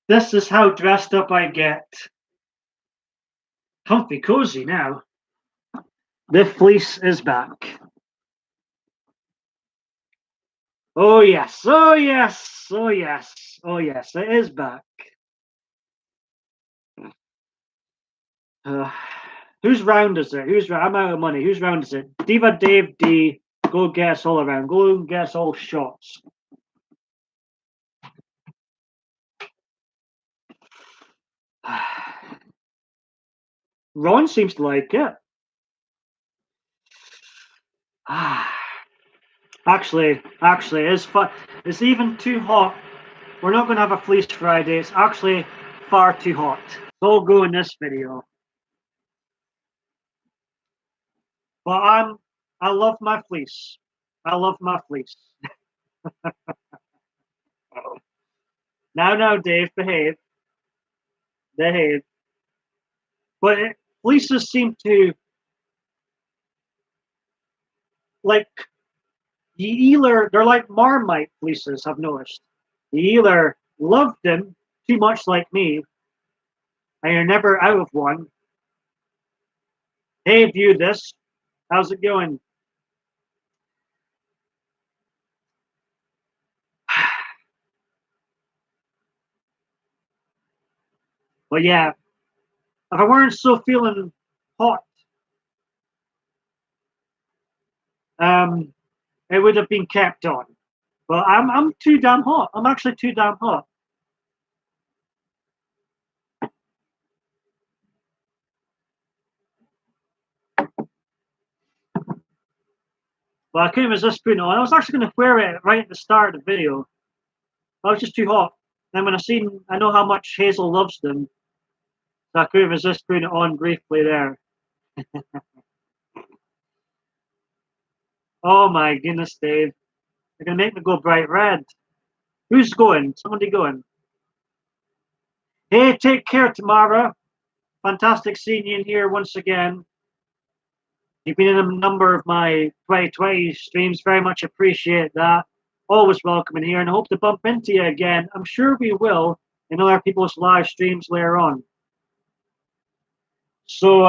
This is how dressed up I get. Comfy cozy now. The fleece is back. Oh yes, oh yes, oh yes, oh yes, it is back. Whose round is it? I'm out of money. Whose round is it? Diva Dave D. Go guess all around. Go guess all shots. Ron seems to like it. Actually, it's fun. It's even too hot. We're not going to have a fleece Friday. It's actually far too hot. So go in this video. But I love my fleece. I love my fleece. Now, Dave, behave. Behave. But fleeces seem to, like, they're like Marmite fleeces, I've noticed. You either love them too much like me, and you're never out of one. Hey, view this. How's it going? But yeah, if I weren't so feeling hot, it would have been kept on. But I'm too damn hot. I'm actually too damn hot. But I couldn't resist putting it on. I was actually going to wear it right at the start of the video. I was just too hot. And when I know how much Hazel loves them, so I couldn't resist putting it on briefly there. Oh my goodness, Dave. You're going to make me go bright red. Who's going? Somebody going? Hey, take care, Tamara. Fantastic seeing you in here once again. You've been in a number of my 2020 streams. Very much appreciate that. Always welcome in here and I hope to bump into you again. I'm sure we will in other people's live streams later on. So,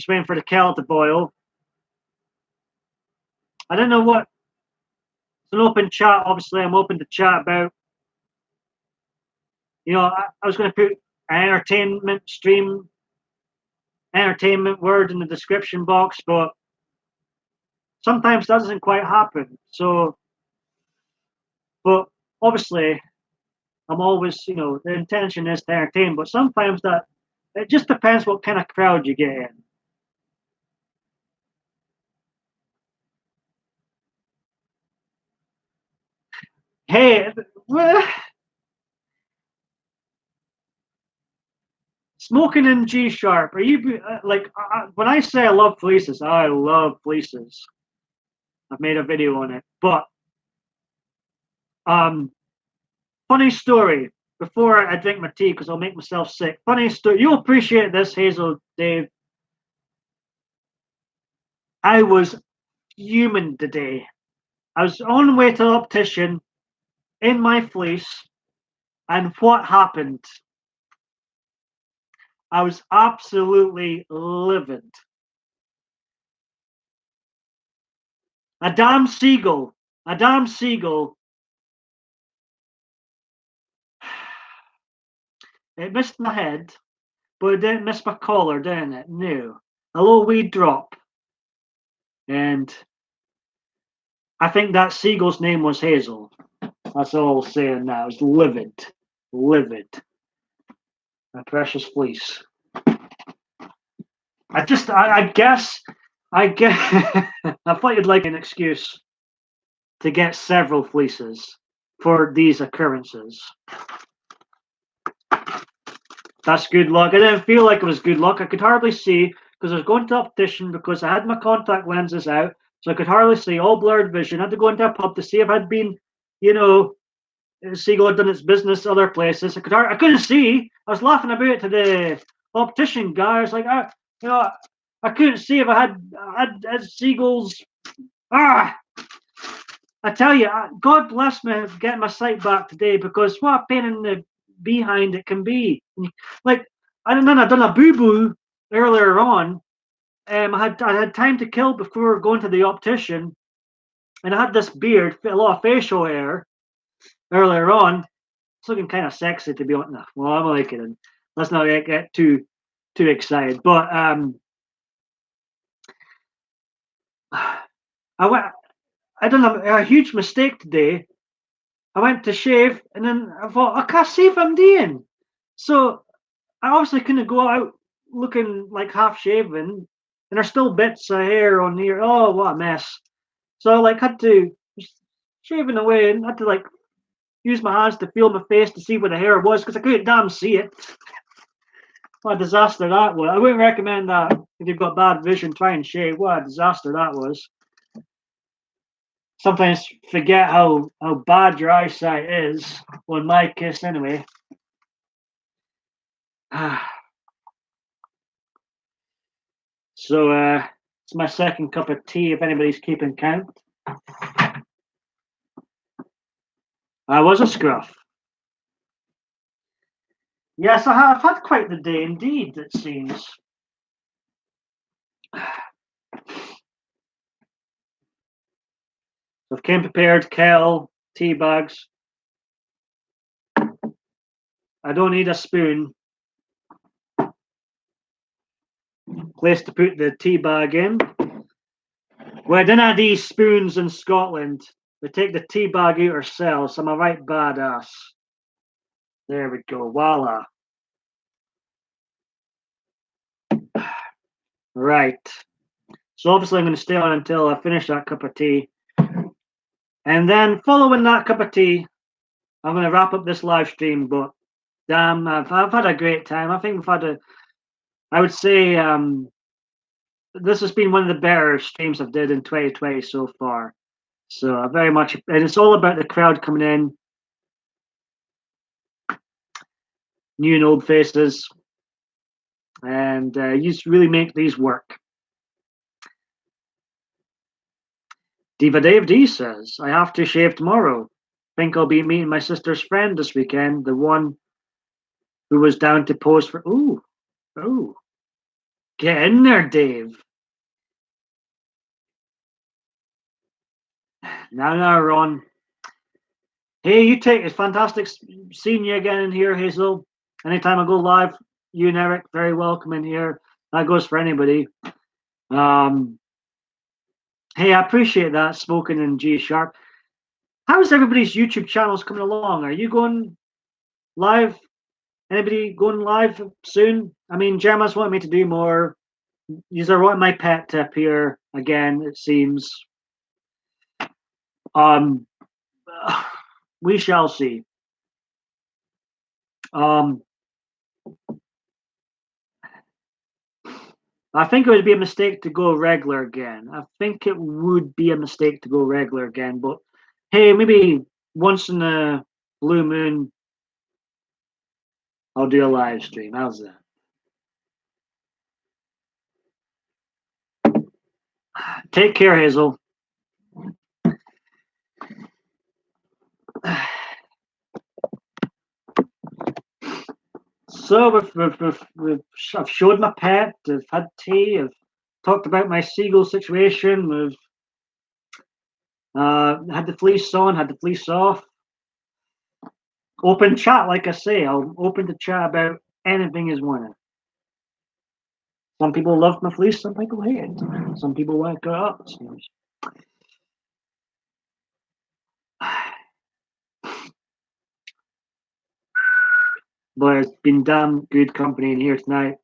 Just waiting for the kettle to boil. I don't know what. It's an open chat. Obviously, I'm open to chat about. I was going to put an entertainment word in the description box, but sometimes that doesn't quite happen. So, but obviously, I'm always, the intention is to entertain, but sometimes it just depends what kind of crowd you get in. Hey, smoking in G sharp. Are you like when I say I love fleeces? I love fleeces. I've made a video on it, but funny story. Before I drink my tea, because I'll make myself sick. Funny story. You'll appreciate this, Hazel, Dave. I was fuming today. I was on the way to the optician in my fleece, and what happened? I was absolutely livid. A damn seagull. A damn seagull. It missed my head, but it didn't miss my collar, didn't it? No. A little wee drop. And I think that seagull's name was Hazel. That's all I'm saying now. I was livid. Livid. My precious fleece. I guess, I thought you'd like an excuse to get several fleeces for these occurrences. That's good luck. I didn't feel like it was good luck. I could hardly see because I was going to the optician because I had my contact lenses out, so I could hardly see, all blurred vision. I had to go into a pub to see if I'd been, Seagull had done its business other places. I couldn't see. I was laughing about it to the optician guy. I was like, I couldn't see if I had Seagull's. I tell you, God bless me getting my sight back today, because what a pain in the behind it can be. Like, I'd done a boo boo earlier on. I had time to kill before going to the optician, and I had this beard, a lot of facial hair earlier on. It's looking kind of sexy, to be honest. No, well, I'm only kidding. Let's not get too excited. But I done a huge mistake today. I went to shave, and then I thought, I can't see if I'm doing. So I obviously couldn't go out looking like half shaven, and there's still bits of hair on here. Oh, what a mess! So I had to shaving away, and had to use my hands to feel my face to see where the hair was, because I couldn't damn see it. What a disaster that was. I wouldn't recommend that if you've got bad vision. Try and shave. What a disaster that was. Sometimes forget how bad your eyesight is. Well, in my case, anyway. So it's my second cup of tea, if anybody's keeping count. I was a scruff. Yes, I've had quite the day indeed, it seems. I've came prepared, kettle, tea bags. I don't need a spoon. Place to put the tea bag in. Well, I didn't have these spoons in Scotland. They take the tea bag out ourselves. So I'm a right badass. There we go. Voila. Right. So obviously I'm going to stay on until I finish that cup of tea. And then following that cup of tea, I'm going to wrap up this live stream. But damn, I've had a great time. I think we've had I would say this has been one of the better streams I've did in 2020 so far. So I very much, and it's all about the crowd coming in, new and old faces, and you just really make these work. Diva Dave D says, I have to shave tomorrow. Think I'll be meeting my sister's friend this weekend, the one who was down to pose for. Ooh. Get in there, Dave. Now, Ron. Hey, you take it's fantastic seeing you again in here, Hazel. Anytime I go live, you and Eric very welcome in here. That goes for anybody. Hey, I appreciate that. Spoken in G sharp. How's everybody's YouTube channels coming along? Are you going live? Anybody going live soon? I mean, Gemma's wanting me to do more. These are what my pet tip here again. It seems. Um, we shall see. I think it would be a mistake to go regular again. I think it would be a mistake to go regular again. But hey, maybe once in a blue moon, I'll do a live stream. How's that? Take care, Hazel. So I've showed my pet. I've had tea. I've talked about my seagull situation. We've had the fleece on, had the fleece off. Open chat, like I say. I'll open the chat about anything is wanted. Some people love my fleece. Some people hate it. Some people want to cut up. But it's been damn good company in here tonight.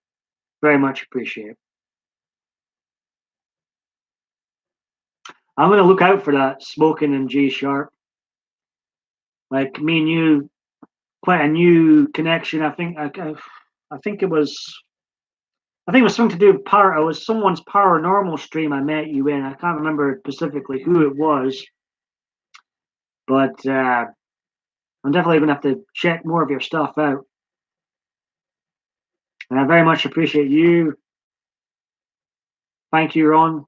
Very much appreciate. I'm gonna look out for that smoking in G sharp. Like me and you, quite a new connection. I think it was. I think it was something to do with power. It was someone's paranormal stream I met you in. I can't remember specifically who it was, but I'm definitely gonna have to check more of your stuff out. And I very much appreciate you. Thank you, Ron.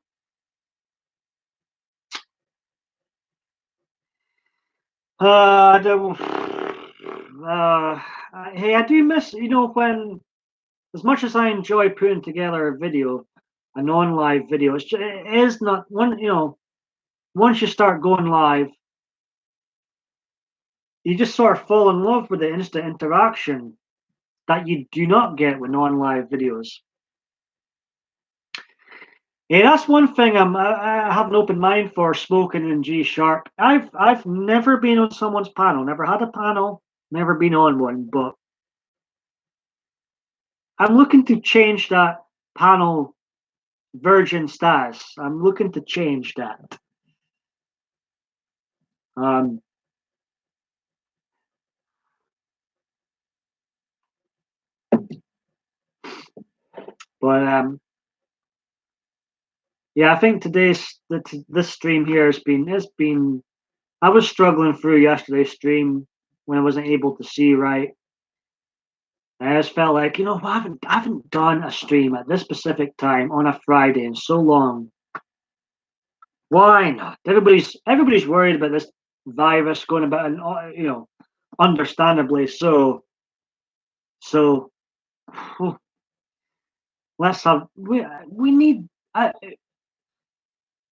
I don't. Hey, I do miss. When as much as I enjoy putting together a video, a non-live video, it is not one. Once you start going live, you just sort of fall in love with the instant interaction that you do not get with non-live videos. Yeah, that's one thing I have an open mind for spoken in G sharp. I've never been on someone's panel, never had a panel, never been on one, but I'm looking to change that panel virgin status. I'm looking to change that. Um, but yeah, I think this stream here has been. I was struggling through yesterday's stream when I wasn't able to see right. I just felt like I haven't done a stream at this specific time on a Friday in so long. Why not? Everybody's worried about this virus going about, and understandably so. So let's have we need.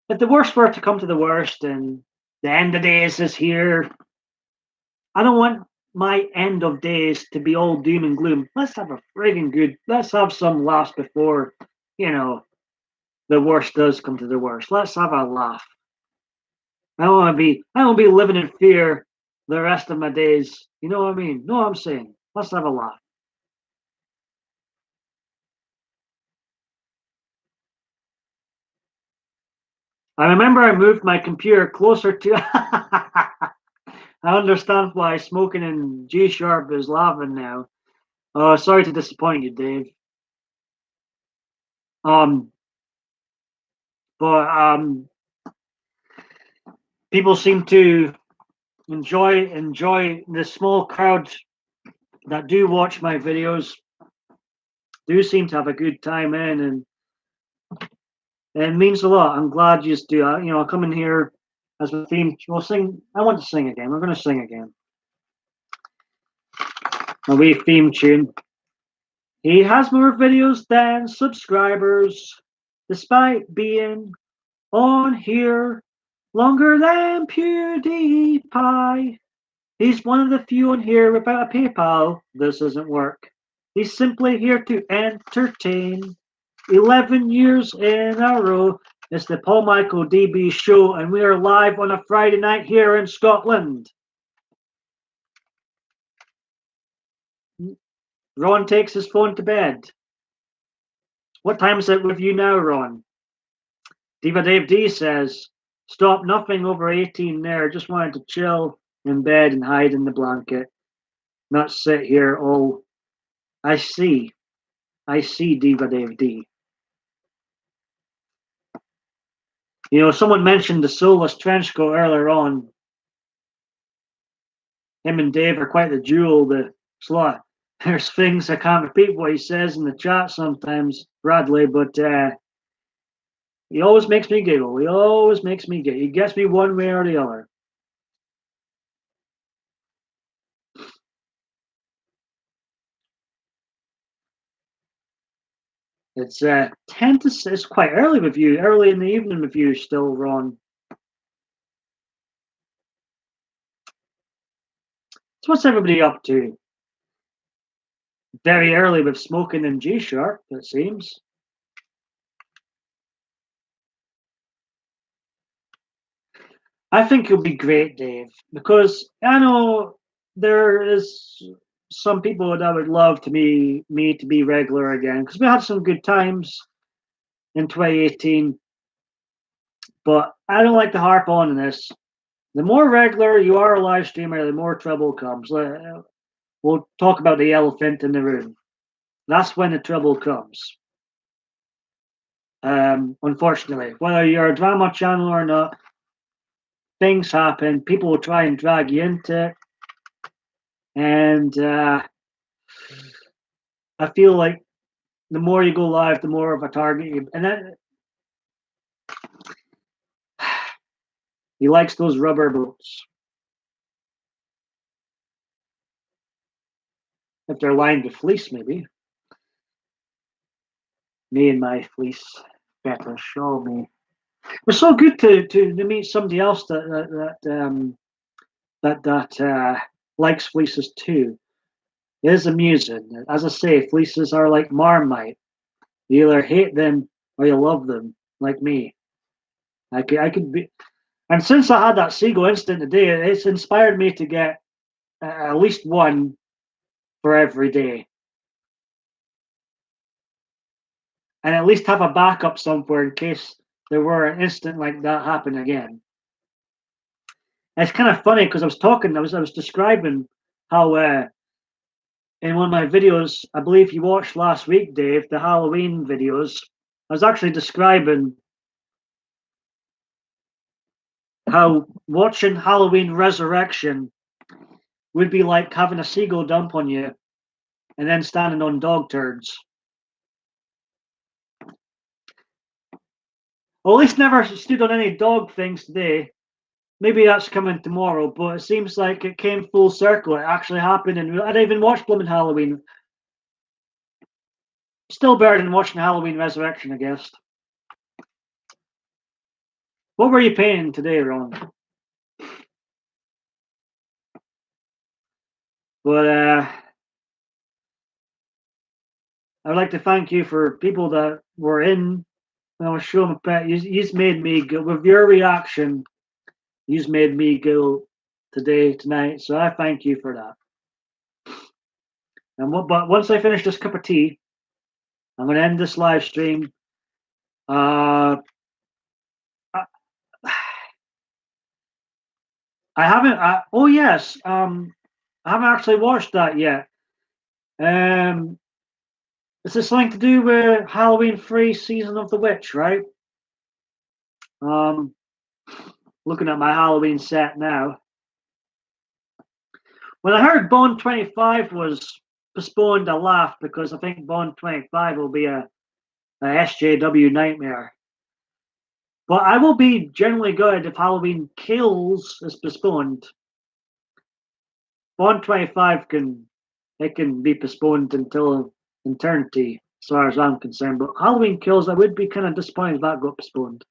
If the worst were to come to the worst, and the end of days is here, I don't want my end of days to be all doom and gloom. Let's have a friggin' good. Let's have some laughs before the worst does come to the worst. Let's have a laugh. I don't want to be living in fear the rest of my days. You know what I mean? No, I'm saying let's have a laugh. I remember I moved my computer closer to. I understand why smoking in G sharp is laughing now. Oh, sorry to disappoint you, Dave. Um, but people seem to enjoy the small crowd that do watch my videos. Do seem to have a good time in, and it means a lot. I'm glad you do. I'll come in here as a theme. We'll sing. I want to sing again. We're going to sing again. A wee theme tune. He has more videos than subscribers, despite being on here longer than PewDiePie. He's one of the few on here without a PayPal. This doesn't work. He's simply here to entertain. 11 years in a row. It's the Paul Michael DB show, and we are live on a Friday night here in Scotland. Ron takes his phone to bed. What time is it with you now, Ron? Diva Dave D says, stop, nothing over 18 there. Just wanted to chill in bed and hide in the blanket. Not sit here all. I see, Diva Dave D. You know, someone mentioned the soulless trench coat earlier on. Him and Dave are quite the duel. There's things I can't repeat what he says in the chat sometimes, Bradley, but he always makes me giggle. He always makes me giggle. He gets me one way or the other. It's 10 to 6. It's quite early with you. Early in the evening with you still, Ron. So what's everybody up to? Very early with smoking and G-sharp, it seems. I think you'll be great, Dave, because I know there is some people that would love to me to be regular again, because we had some good times in 2018. But I don't like to harp on this. The more regular you are a live streamer, the more trouble comes. We'll talk about the elephant in the room. That's when the trouble comes. Unfortunately, whether you're a drama channel or not, things happen. People will try and drag you into it. And I feel like the more you go live, the more of a target you. And then he likes those rubber boots. If they're lined with fleece, maybe. Me and my fleece better show me. It's so good to meet somebody else that likes fleeces too. It is amusing. As I say, fleeces are like Marmite. You either hate them or you love them, like me. I could be, and since I had that seagull instant today, it's inspired me to get at least one for every day, and at least have a backup somewhere in case there were an instant like that happen again. And it's kind of funny because I was describing how in one of my videos, I believe you watched last week, Dave, the Halloween videos. I was actually describing how watching Halloween Resurrection would be like having a seagull dump on you and then standing on dog turds. Well, at least never stood on any dog things today. Maybe that's coming tomorrow, but it seems like it came full circle. It actually happened, and I didn't even watch Blooming Halloween. Still better than watching Halloween Resurrection, I guess. What were you painting today, Ron? But I'd like to thank you for people that were in when I was showing my pet. You've made me go with your reaction. You've made me go tonight. So I thank you for that. But once I finish this cup of tea, I'm going to end this live stream. I haven't. Oh yes. I haven't actually watched that yet. Is this something to do with Halloween 3 Season of the Witch, right? Looking at my Halloween set now. When I heard Bond 25 was postponed, I laughed because I think Bond 25 will be a SJW nightmare. But I will be generally good if Halloween Kills is postponed. Bond 25 can be postponed until eternity, as far as I'm concerned. But Halloween Kills, I would be kind of disappointed if that got postponed.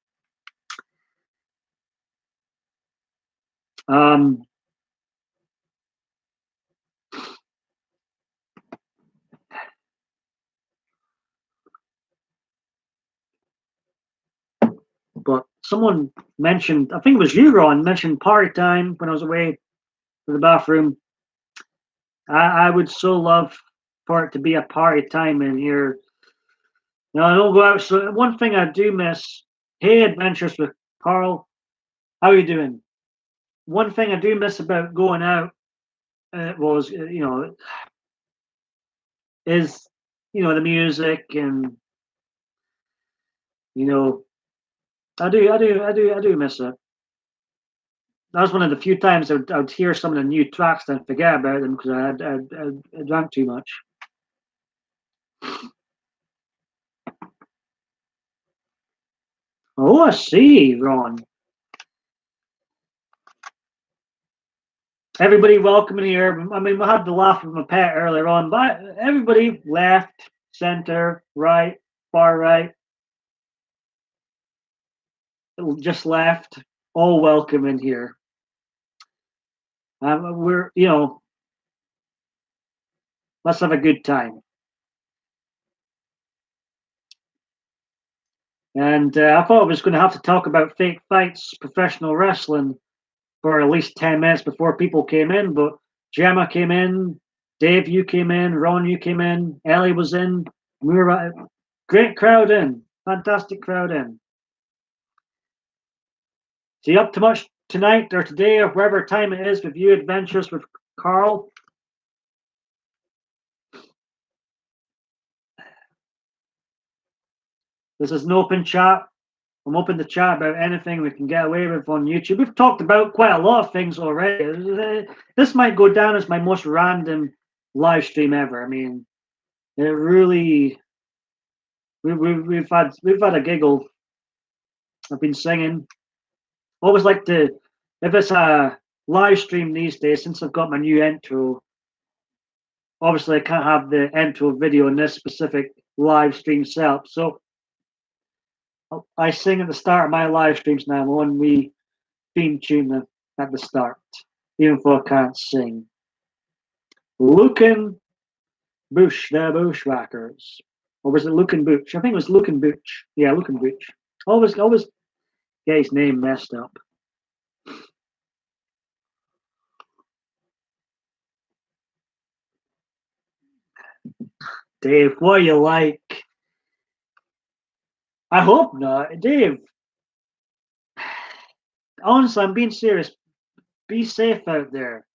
But someone mentioned, I think it was you, Ron, mentioned party time when I was away to the bathroom. I would so love for it to be a party time in here. No, I don't go out. So one thing I do miss, hey, Adventures with Carl, how are you doing? One thing I do miss about going out was, is, the music and, you know, I do miss it. That was one of the few times I would hear some of the new tracks and forget about them because I drank too much. Oh, I see, Ron. Everybody welcome in here. I mean, we had the laugh with my pet earlier on, but everybody left, center, right, far right, just left, all welcome in here. We're, let's have a good time. And I thought I was going to have to talk about fake fights, professional wrestling for at least 10 minutes before people came in, but Gemma came in, Dave, you came in, Ron, you came in, Ellie was in. We were great crowd in, fantastic crowd in. So you up to much tonight or today or whatever time it is with you adventures with Carl? This is an open chat. I'm open to chat about anything we can get away with on YouTube. We've talked about quite a lot of things already. This might go down as my most random live stream ever. I mean, it really we've had a giggle. I've been singing. Always like to, if it's a live stream these days, since I've got my new intro. Obviously, I can't have the intro video in this specific live stream setup, so I sing at the start of my live streams now. On we theme tune at the start, even though I can't sing. Lucan Bush, the Bushwhackers. Or was it Lucan Booch? I think it was Lucan Booch. Yeah, Lucan Booch. Always get his name messed up. Dave, what are you like? I hope not. Dave, honestly, I'm being serious. Be safe out there.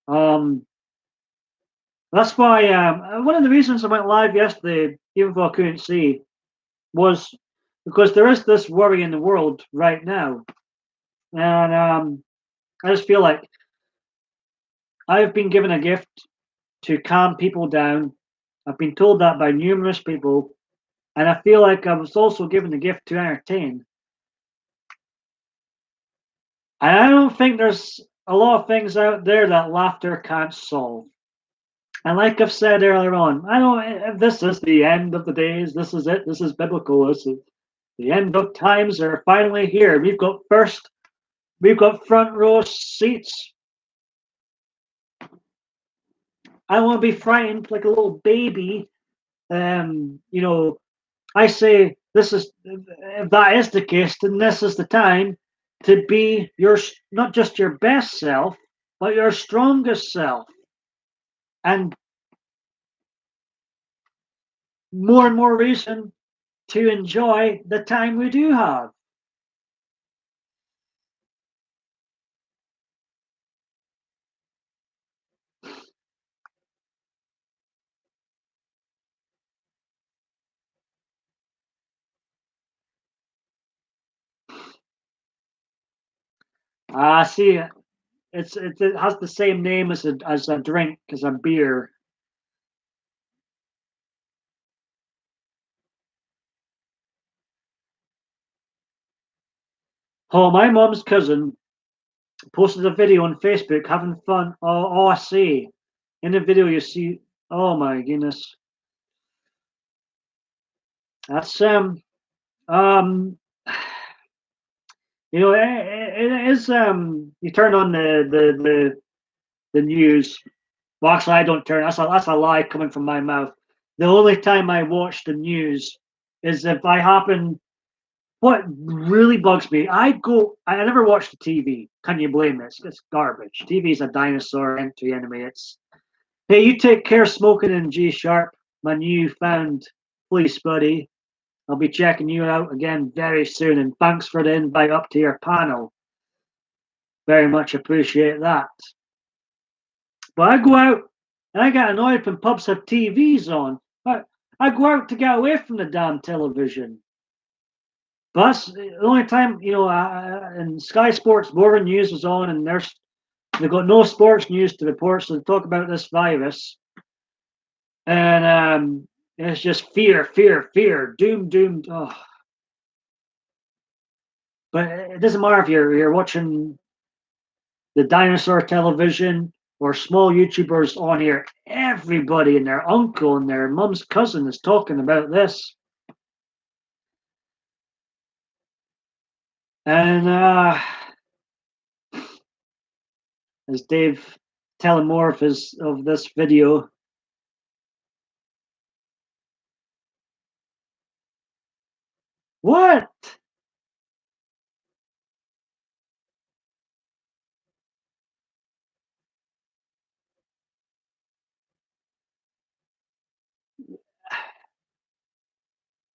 That's why one of the reasons I went live yesterday, even though I couldn't see, was because there is this worry in the world right now. And I just feel like I've been given a gift to calm people down. I've been told that by numerous people. And I feel like I was also given the gift to entertain. And I don't think there's a lot of things out there that laughter can't solve. And like I've said earlier on, I don't, if this is the end of the days, this is it, this is biblical, this is the end of times are finally here. We've got front row seats. I want to be frightened like a little baby. I say this is, if that is the case, then this is the time to be your, not just your best self, but your strongest self. And more reason to enjoy the time we do have. See, it has the same name as a drink, as a beer. Oh, my mom's cousin posted a video on Facebook having fun. Oh, I see. In the video, you see Oh my goodness. That's um it is you turn on the news. Well, actually, I don't turn. That's a lie coming from my mouth. The only time I watch the news is if I happen. What really bugs me, I never watch the TV. Can you blame me? It's garbage. TV is a dinosaur entry enemy. It's hey, you take care smoking in G sharp, my new found police buddy. I'll be checking you out again very soon. And thanks for the invite up to your panel. Very much appreciate that. But I go out and I get annoyed when pubs have TVs on. I go out to get away from the damn television. But that's the only time, and Sky Sports Boring News was on, and they've got no sports news to report, so they talk about this virus. And it's just fear, fear, fear, doom, doom. Oh. But it doesn't matter if you're watching the dinosaur television or small YouTubers on here. Everybody and their uncle and their mum's cousin is talking about this. And as Dave telling more of this video. What?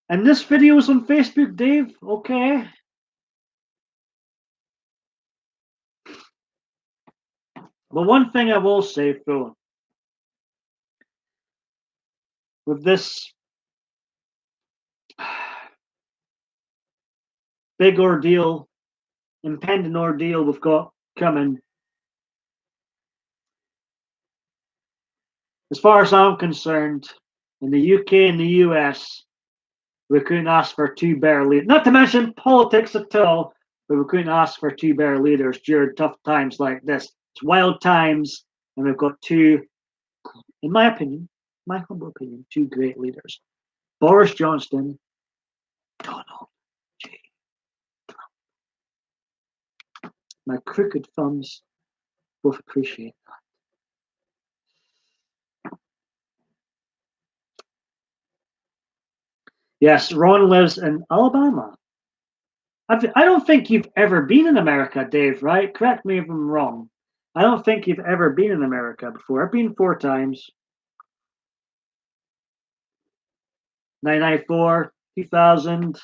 And this video is on Facebook, Dave? Okay. But one thing I will say, Phil, with this big ordeal, impending ordeal we've got coming, as far as I'm concerned, in the UK and the US, we couldn't ask for two better leaders. Not to mention politics at all, but we couldn't ask for two better leaders during tough times like this. It's wild times, and we've got two, in my opinion, my humble opinion, two great leaders. Boris Johnson, Donald J. My crooked thumbs both appreciate that. Yes, Ron lives in Alabama. I don't think you've ever been in America, Dave, right? Correct me if I'm wrong. I don't think you've ever been in America before. I've been 4 times. 1994, 2000,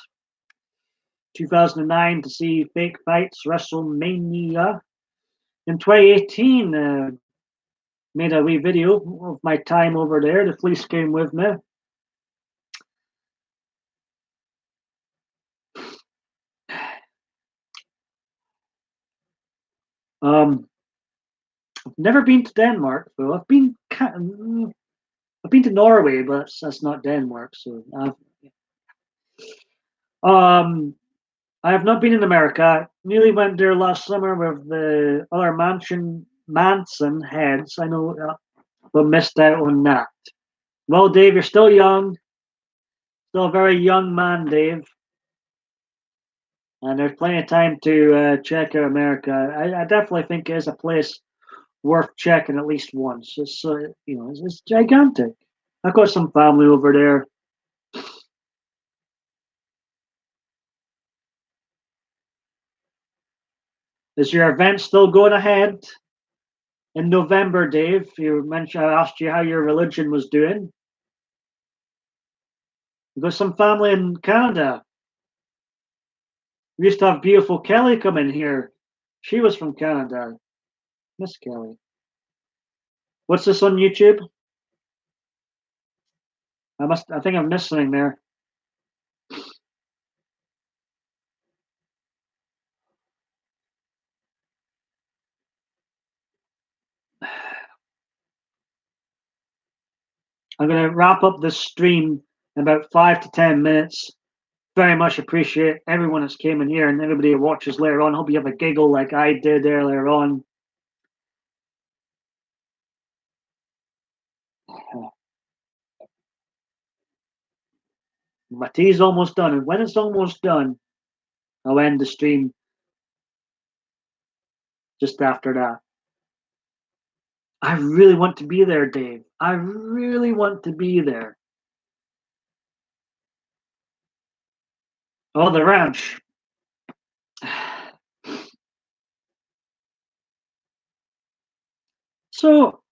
2009 to see fake fights, WrestleMania. In 2018, made a wee video of my time over there. The police came with me. I've never been to Denmark, though. I've been to Norway, but that's not Denmark. So I have not been in America. Nearly went there last summer with the other Manson heads. I know, but missed out on that. Well, Dave, you're still young, still a very young man, Dave, and there's plenty of time to check out America. I definitely think it is a place worth checking at least once. It's gigantic. I've got some family over there. Is your event still going ahead in November, Dave? You mentioned I asked you how your religion was doing. You've got some family in Canada. We used to have beautiful Kelly come in here. She was from Canada. Miss Kelly. What's this on YouTube? I think I'm missing there. I'm going to wrap up this stream in about 5 to 10 minutes. Very much appreciate everyone that's came in here and everybody who watches later on. Hope you have a giggle like I did earlier on. My tea's almost done, and when it's almost done, I'll end the stream just after that. I really want to be there, Dave. I really want to be there. Oh, the ranch. So,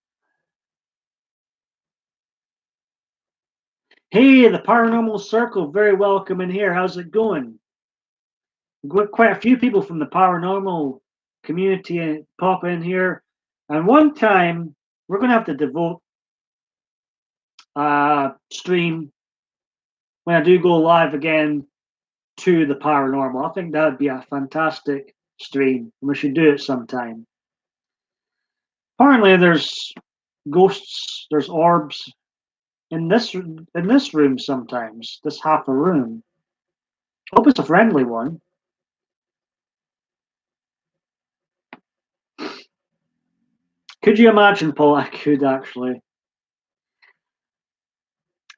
hey, the Paranormal Circle, very welcome in here. How's it going? We've got quite a few people from the paranormal community pop in here. And one time, we're going to have to devote a stream when I do go live again to the paranormal. I think that would be a fantastic stream, and we should do it sometime. Apparently, there's ghosts, there's orbs in this room sometimes. This half a room. Hope it's a friendly one. Could you imagine, Paul? I could actually.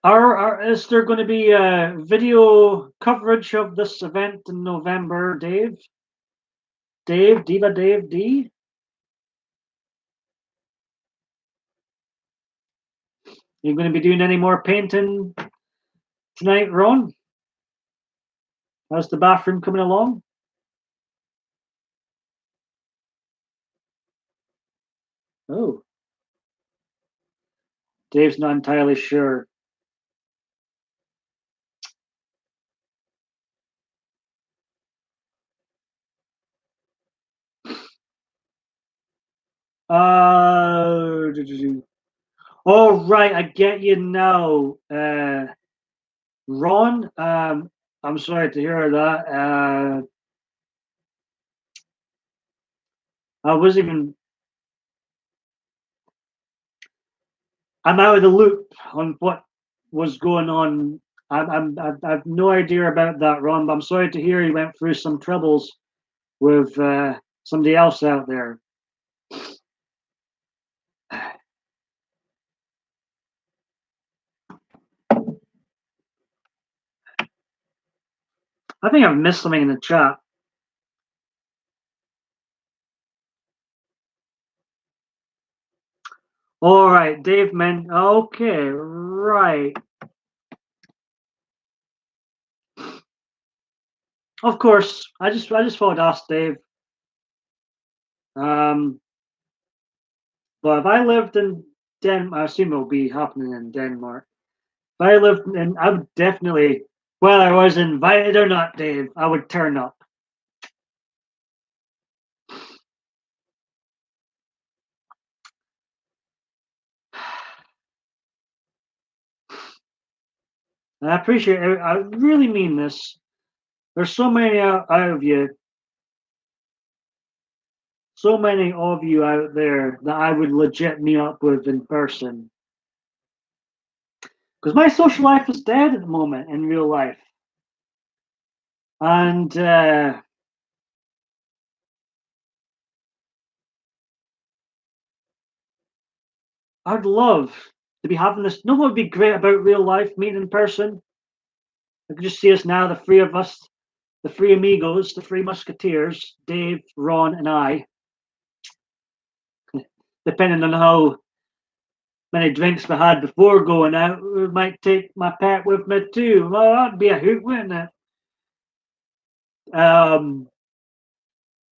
Is there going to be a video coverage of this event in November, Dave? Dave, Diva Dave D? You going to be doing any more painting tonight, Ron? How's the bathroom coming along? Oh, Dave's not entirely sure. Uh, oh, right, I get you now. Ron, I'm sorry to hear that. I wasn't even. I'm out of the loop on what was going on. I've no idea about that, Ron. But I'm sorry to hear you went through some troubles with somebody else out there. I think I've missed something in the chat. All right, Dave. Man, okay, right. Of course, I just thought I'd ask Dave. But if I lived in Denmark, I assume it'll be happening in Denmark. If I lived in, I would definitely, whether I was invited or not, Dave, I would turn up. And I appreciate it. I really mean this. There's so many of you out there that I would legit meet up with in person. Because my social life is dead at the moment in real life. And I'd love to be having this. No, what would be great about real life meeting in person? I could just see us now, the three of us, the three amigos, the three musketeers, Dave, Ron, and I. Depending on how many drinks we had before going out, we might take my pet with me too. Well, that'd be a hoot, wouldn't it?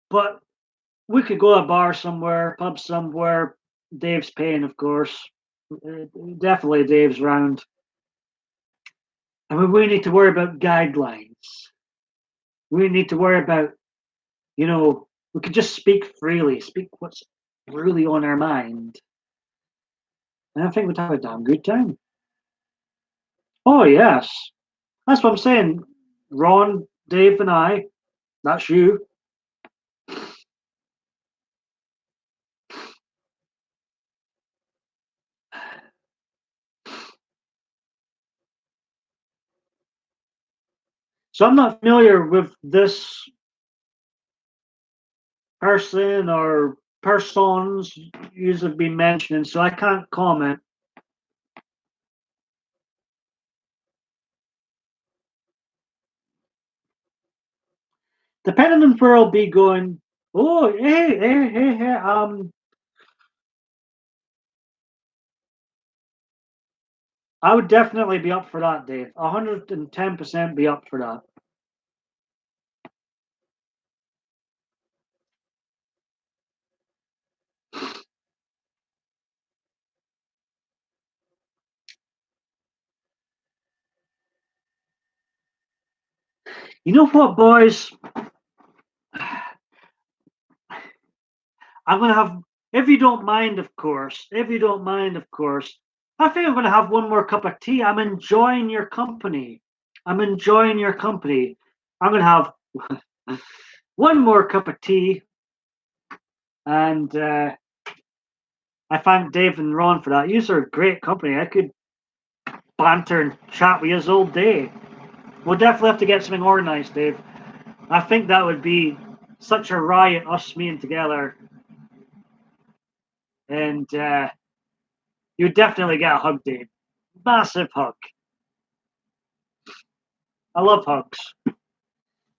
But we could go to a bar somewhere, pub somewhere. Dave's paying, of course. Definitely Dave's round. And we need to worry about guidelines. We need to worry about, we could just speak freely, speak what's really on our mind. And I think we'd have a damn good time. Oh, yes. That's what I'm saying. Ron, Dave, and I, that's you. So I'm not familiar with this person or persons you have been mentioning, so I can't comment. depending on where I'll be going. Oh, hey. I would definitely be up for that, Dave. 110% be up for that. You know what, boys? I'm gonna have, if you don't mind, of course. If you don't mind, of course. I think I'm gonna have one more cup of tea. I'm enjoying your company. I'm enjoying your company. I'm gonna have one more cup of tea, and I thank Dave and Ron for that. You are a great company. I could banter and chat with you all day. We'll definitely have to get something organized, Dave. I think that would be such a riot, us meeting together, and you'd definitely get a hug, Dave. Massive hug. I love hugs.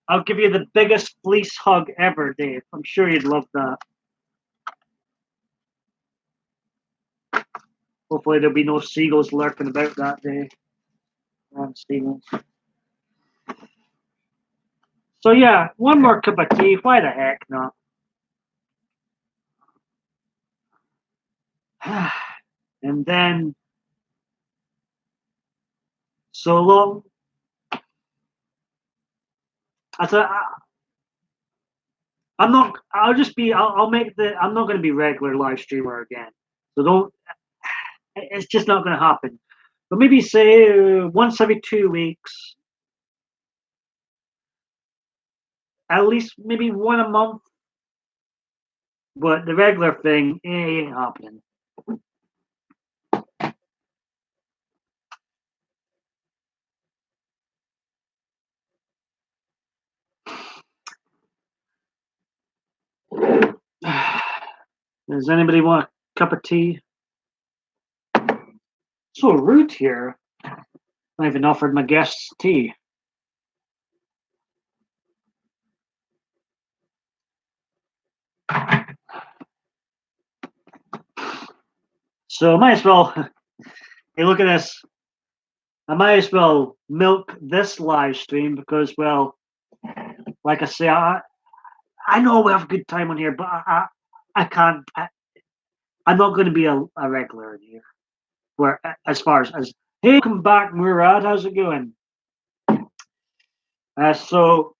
I'll give you the biggest fleece hug ever, Dave. I'm sure you'd love that. Hopefully there'll be no seagulls lurking about that day. Seagulls. So yeah, one more cup of tea. Why the heck not? And then so long. I'm not. I'll just be. I'll make the. I'm not going to be regular live streamer again. So don't. It's just not going to happen. But maybe say once every 2 weeks, at least maybe one a month. But the regular thing ain't happening. Does anybody want a cup of tea? So rude here. I even offered my guests tea. So I might as well. Hey, look at this. I might as well milk this live stream because, well, like I say, I know we have a good time on here, but I can't. I'm not going to be a regular in here. Where as far as hey, welcome back, Murad. How's it going? So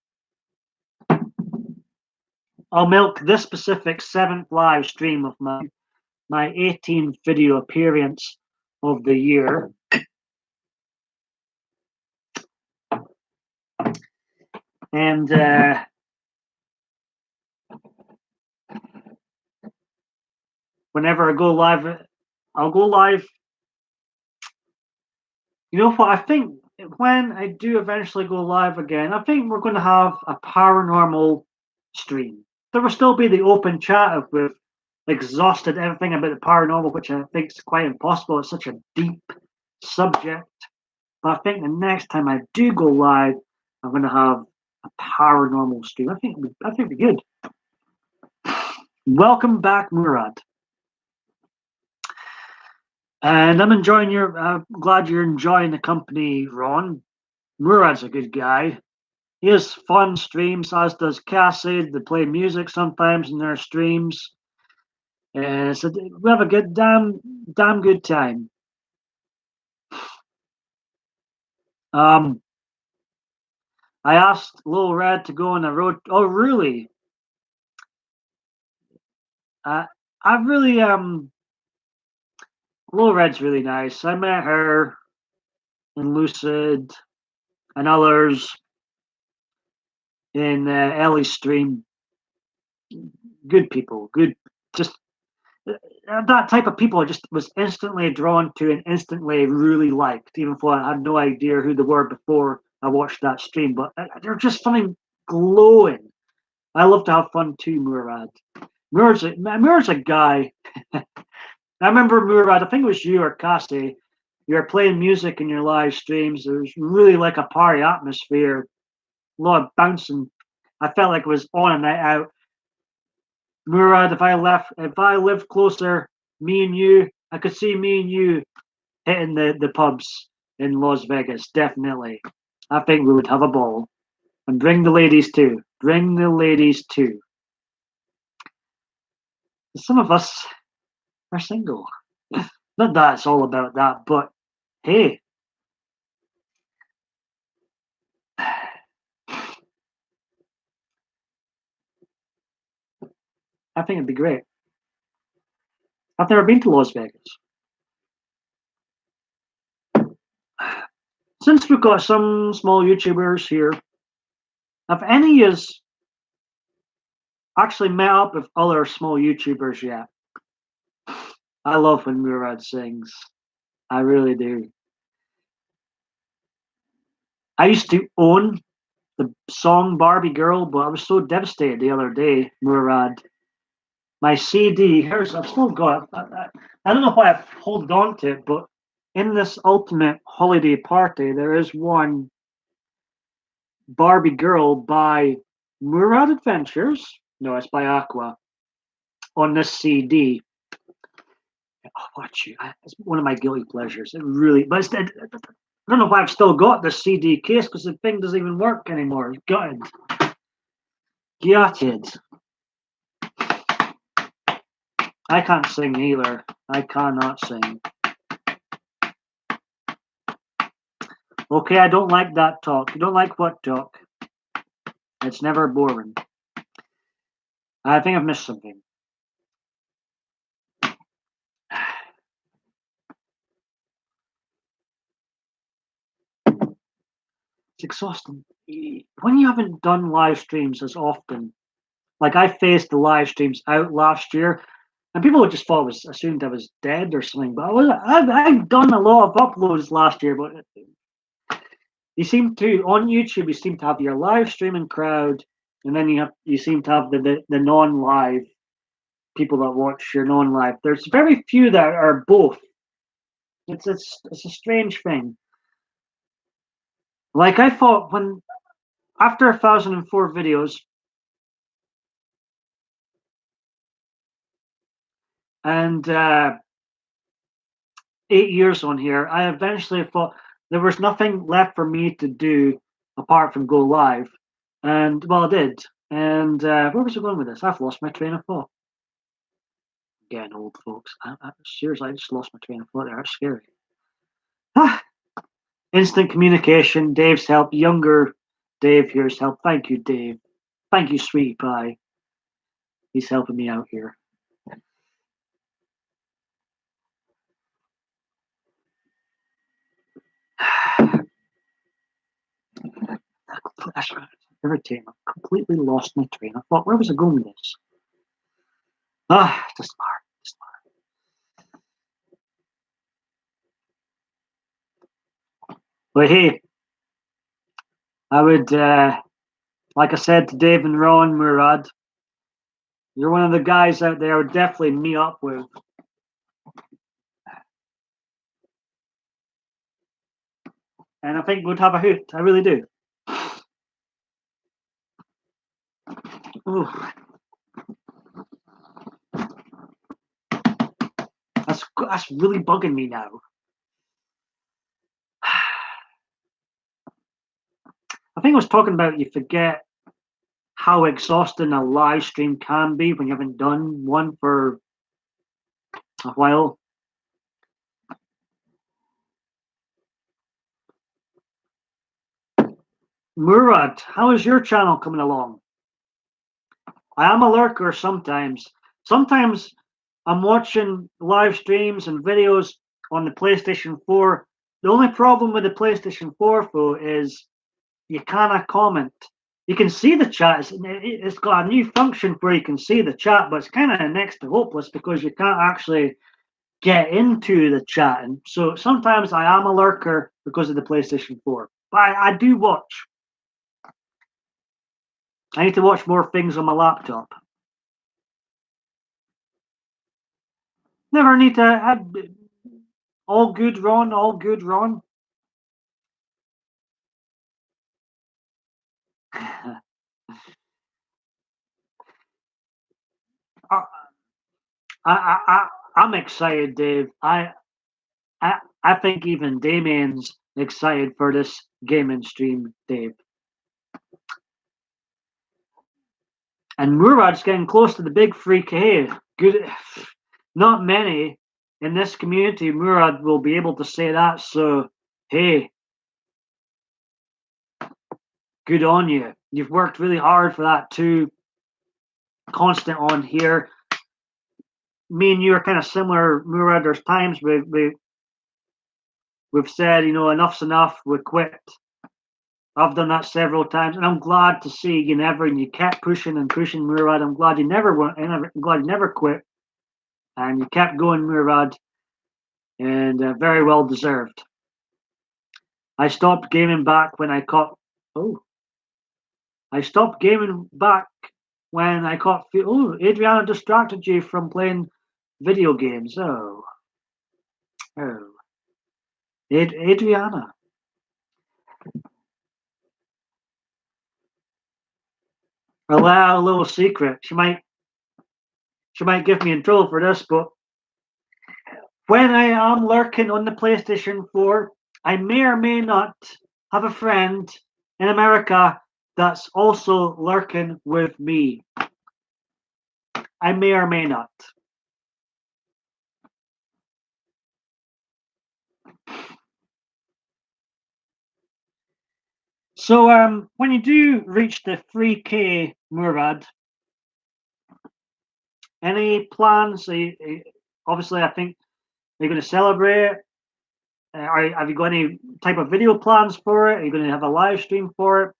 I'll milk this specific 7th live stream of my 18th video appearance of the year. And whenever I go live, I'll go live. You know what? I think when I do eventually go live again, I think we're going to have a paranormal stream. There will still be the open chat if we've exhausted everything about the paranormal, which I think is quite impossible. It's such a deep subject. But I think the next time I do go live, I'm going to have a paranormal stream. I think it'd be good. Welcome back, Murad. And I'm enjoying glad you're enjoying the company, Ron. Murad's a good guy. He has fun streams, as does Cassie. They play music sometimes in their streams. And so we have a good, damn good time. I asked Lil Red to go on a road. Oh, really? I really Lil Red's really nice. I met her and Lucid and others in Ellie's stream. Good people, good, just that type of people I just was instantly drawn to and instantly really liked, even though I had no idea who they were before I watched that stream. But they're just funny, glowing. I love to have fun too, Murad. Murad's a guy. I remember Murad, I think it was you or Cassie. You were playing music in your live streams. There was really like a party atmosphere, a lot of bouncing. I felt like it was on a night out. Murad, if I lived closer, me and you, I could see me and you hitting the pubs in Las Vegas. Definitely, I think we would have a ball and bring the ladies too. Bring the ladies too. Some of us are single. Not that it's all about that, but hey, I think it'd be great. I've never been to Las Vegas. Since we've got some small YouTubers here, have any is actually met up with other small YouTubers yet? I love when Murad sings. I really do. I used to own the song Barbie Girl, but I was so devastated the other day, Murad. My CD, here's, I've still got it. I don't know why I've held on to it, but in this ultimate holiday party, there is one Barbie Girl by Murad Adventures. No, it's by Aqua on this CD. Oh, watch you. It's one of my guilty pleasures. It really, but I don't know why I've still got the CD case because the thing doesn't even work anymore. Gutted. Gutted. I can't sing either. I cannot sing. Okay, I don't like that talk. You don't like what talk? It's never boring. I think I've missed something. It's exhausting. When you haven't done live streams as often, like I phased the live streams out last year, and people would just thought assumed I was dead or something. But I've done a lot of uploads last year, but you seem to on YouTube you seem to have your live streaming crowd, and then you seem to have the non-live people that watch your non-live. There's very few that are both. It's a strange thing. Like I thought when after 1004 videos and 8 years on here, I eventually thought there was nothing left for me to do apart from go live. And well, I did. And where was I going with this? I've lost my train of thought. Getting old, folks. Seriously, I just lost my train of thought there. That's scary. Ah, instant communication. Dave's help. Younger Dave here's help. Thank you, Dave. Thank you, sweetie pie. He's helping me out here. That's irritating. I've completely lost my train of thought. Where was I going with this? Just smart. But hey, I would, like I said to Dave and Ron, Murad, you're one of the guys out there I would definitely meet up with. And I think we'd have a hoot. I really do. Ooh. That's really bugging me now. I think I was talking about you forget how exhausting a live stream can be when you haven't done one for a while. Murad, how is your channel coming along? I am a lurker sometimes. Sometimes I'm watching live streams and videos on the PlayStation 4. The only problem with the PlayStation 4 though is you cannot comment. You can see the chat. It's got a new function where you can see the chat, but it's kind of next to hopeless because you can't actually get into the chat. And so sometimes I am a lurker because of the PlayStation 4. But I do watch. I need to watch more things on my laptop. Never need to have all good, Ron. All good, Ron. I, I'm excited, Dave. I think even Damien's excited for this gaming stream, Dave. And Murad's getting close to the big 3K. Good, not many in this community. Murad will be able to say that. So, hey, good on you. You've worked really hard for that too. Constant on here. Me and you are kind of similar, Murad. There's times we've said, enough's enough. We quit. I've done that several times, and I'm glad to see you never. And you kept pushing and pushing, Murad. I'm glad you never went. I'm glad you never quit, and you kept going, Murad, and very well deserved. I stopped gaming back when I caught. Oh, I stopped gaming back when I caught. Oh, Adriana distracted you from playing video games. Oh, Adriana. A little secret. She might give me in trouble for this, but when I am lurking on the PlayStation 4, I may or may not have a friend in America that's also lurking with me. I may or may not. So when you do reach the 3K, Murad, any plans? Obviously, I think you're going to celebrate. Have you got any type of video plans for it? Are you going to have a live stream for it?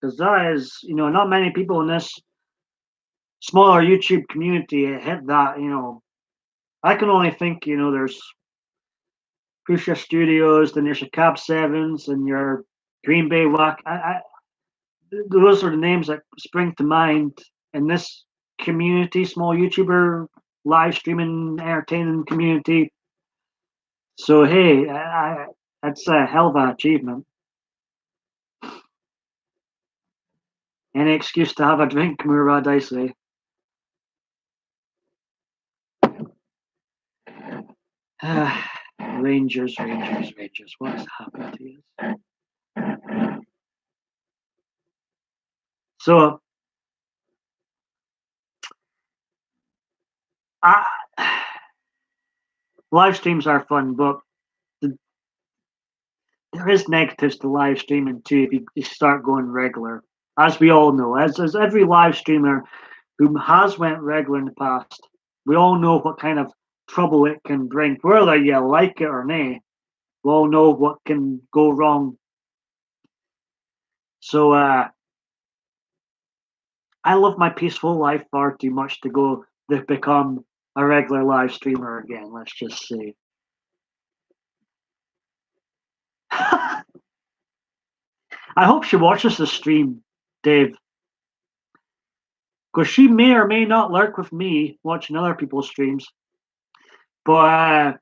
Because that is, not many people in this smaller YouTube community hit that. I can only think, there's Pusha Studios, then there's your Cab Sevens, and your Green Bay Wack. Those are the names that spring to mind in this community, small YouTuber live streaming entertaining community. So hey, that's a hell of an achievement. Any excuse to have a drink, Murad, I say. Rangers. What has happened to you? So, uh, live streams are fun, but there is negatives to live streaming too if you start going regular. As we all know, as every live streamer who has went regular in the past, we all know what kind of trouble it can bring. Whether you like it or nay, we all know what can go wrong. So I love my peaceful life far too much to become a regular live streamer again. Let's just say. I hope she watches the stream, Dave, because she may or may not lurk with me watching other people's streams. But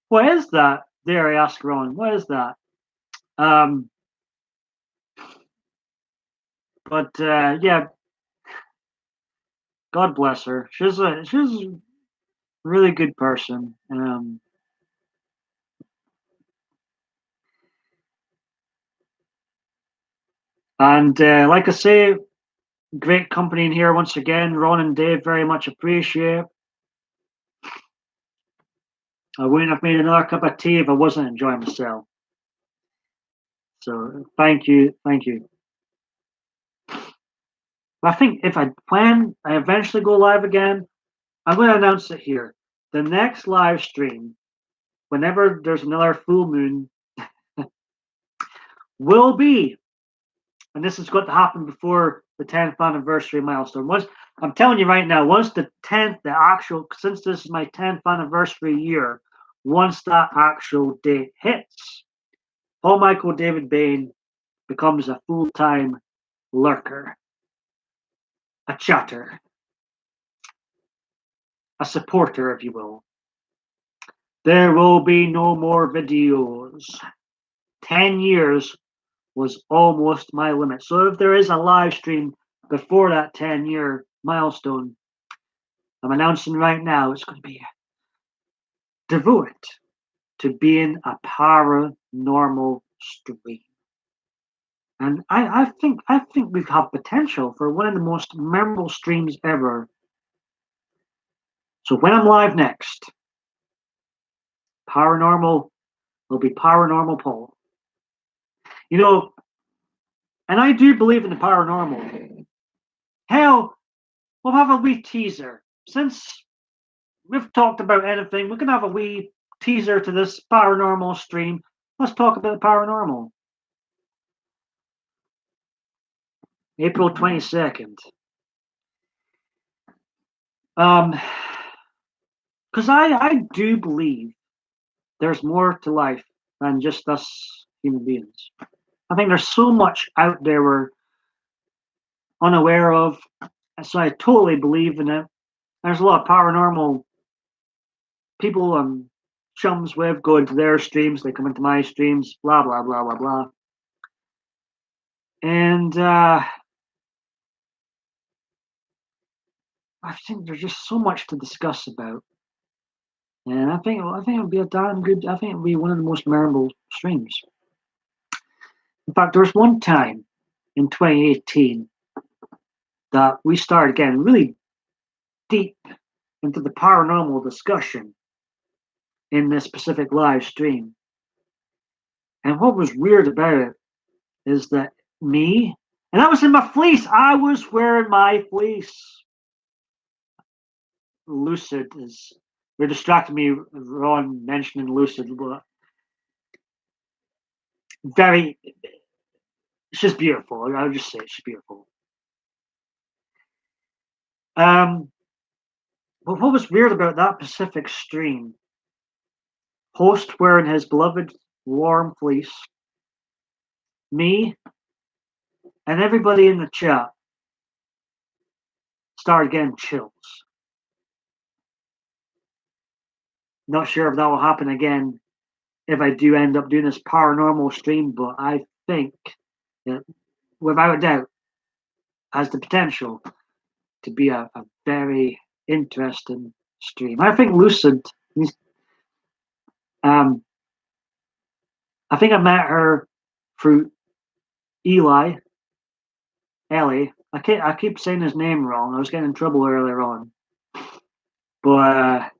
what is that? Dare I ask, Ron? What is that? Um, but yeah, God bless her. She's a really good person. And like I say, great company in here once again. Ron and Dave very much appreciate. I wouldn't have made another cup of tea if I wasn't enjoying myself. So thank you. I think when I eventually go live again, I'm going to announce it here. The next live stream, whenever there's another full moon, will be, and this is going to happen before the 10th anniversary milestone. I'm telling you right now, once since this is my 10th anniversary year, once that actual date hits, Paul Michael David Bain becomes a full-time lurker, a chatter, a supporter, if you will. There will be no more videos. 10 years was almost my limit. So if there is a live stream before that 10-year milestone, I'm announcing right now it's going to be devoted to being a paranormal stream. And I think we've had potential for one of the most memorable streams ever. So when I'm live next, paranormal will be paranormal Paul. You know, and I do believe in the paranormal. Hell, we'll have a wee teaser. Since we've talked about anything, we can have a wee teaser to this paranormal stream. Let's talk about the paranormal. April 22nd. Because I do believe there's more to life than just us human beings. I think there's so much out there we're unaware of. So I totally believe in it. There's a lot of paranormal people I'm chums with go into their streams, they come into my streams, blah, blah, blah, blah, blah. And I think there's just so much to discuss about. And I think it'll be a damn good, I think it'll be one of the most memorable streams. In fact, there was one time in 2018 that we started getting really deep into the paranormal discussion in this specific live stream. And what was weird about it is that me, and I was in my fleece, I was wearing my fleece. Lucid is, you're distracting me, Ron mentioning Lucid, but very, it's just beautiful. I'll just say it's beautiful. But what was weird about that Pacific stream, host wearing his beloved warm fleece, me, and everybody in the chat started getting chills. Not sure if that will happen again if I do end up doing this paranormal stream, but I think it, without a doubt, has the potential to be a very interesting stream. I think Lucid, I think I met her through Ellie. I keep saying his name wrong. I was getting in trouble earlier on. But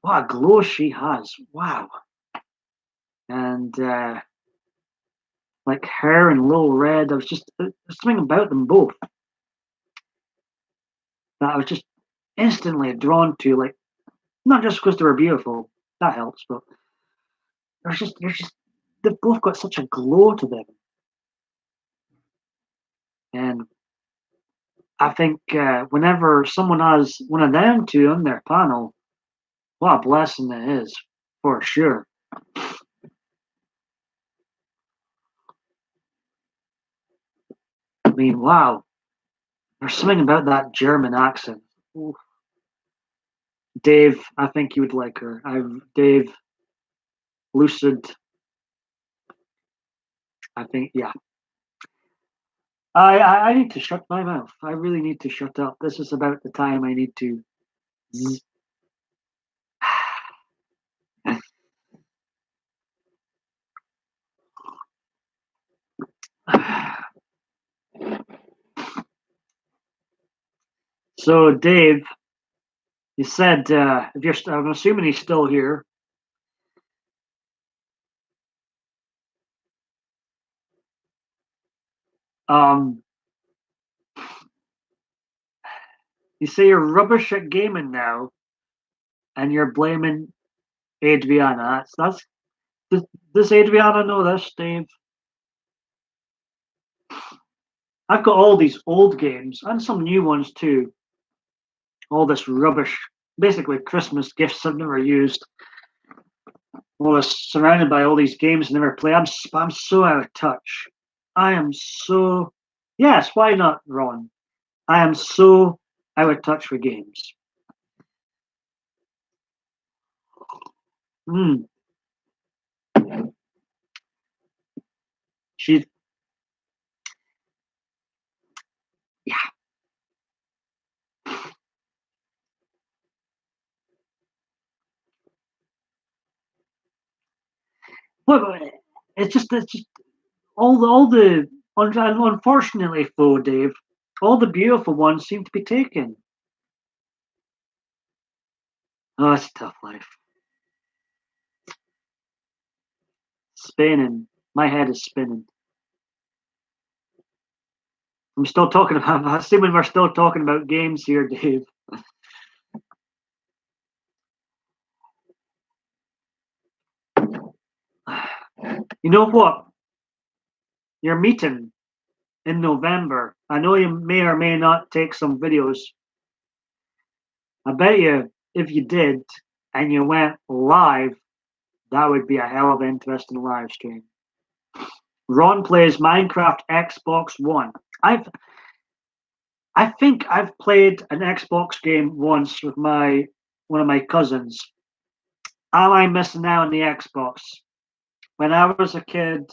what a glow she has. Wow. And like her and Lil Red, there's something about them both that I was just instantly drawn to. Like, not just because they were beautiful, that helps, but they've both got such a glow to them. And I think whenever someone has one of them two on their panel, what a blessing it is, for sure. I mean, wow. There's something about that German accent. Ooh. Dave, I think you would like her. Dave, Lucid. I think, yeah. I need to shut my mouth. I really need to shut up. This is about the time I need to. So, Dave, you said if you're. I'm assuming he's still here. Um, you say you're rubbish at gaming now, and you're blaming Adriana. Does Adriana know this, Dave? I've got all these old games and some new ones too. All this rubbish, basically Christmas gifts I've never used. All this surrounded by all these games I never play. I'm so out of touch. I am so. Yes, why not, Ron? I am so out of touch with games. Hmm. she's yeah. Well, it's just all the unfortunately for Dave, all the beautiful ones seem to be taken. Oh, it's a tough life. Spinning. My head is spinning. I'm still talking about. Assuming we're still talking about games here, Dave. You know what? You're meeting in November. I know you may or may not take some videos. I bet you if you did and you went live, that would be a hell of an interesting live stream. Ron plays Minecraft Xbox One. I've I think I've played an Xbox game once with my one of my cousins. Am I missing out on the Xbox? When I was a kid,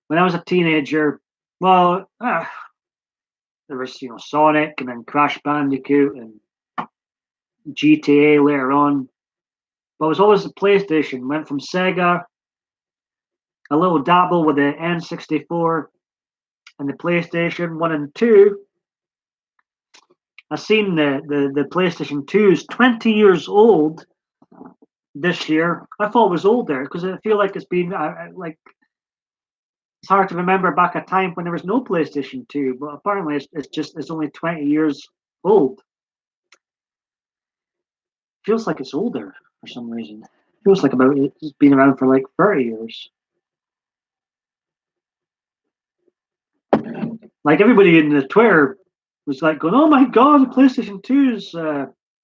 when I was a teenager, well, there was Sonic and then Crash Bandicoot and GTA later on. But it was always the PlayStation. Went from Sega, a little dabble with the N64 and the PlayStation 1 and 2. I seen the PlayStation 2 is 20 years old this year. I thought it was older because I feel like it's been like it's hard to remember back a time when there was no PlayStation 2, but apparently it's only 20 years old. Feels like it's older for some reason. Feels like about it's been around for like 30 years. Like everybody in the Twitter was like going, "Oh my god, the PlayStation 2 is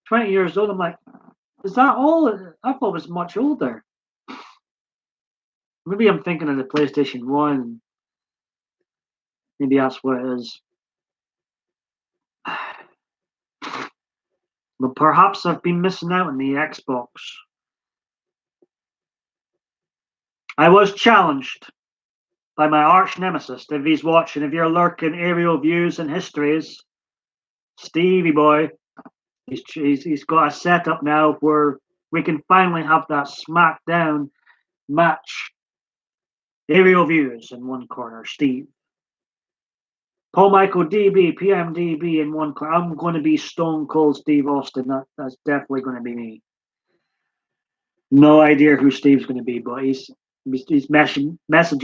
20 years old." I'm like, is that all? I thought it was much older. Maybe I'm thinking of the PlayStation 1. Maybe that's what it is. But perhaps I've been missing out on the Xbox. I was challenged by my arch nemesis. If he's watching, if you're lurking aerial views and histories, Stevie boy, he's got a setup now where we can finally have that SmackDown match. Aerial views in one corner, Steve. MichaelDB, PMDB in one corner. I'm going to be Stone Cold Steve Austin. That's definitely going to be me. No idea who Steve's going to be, but he's messaging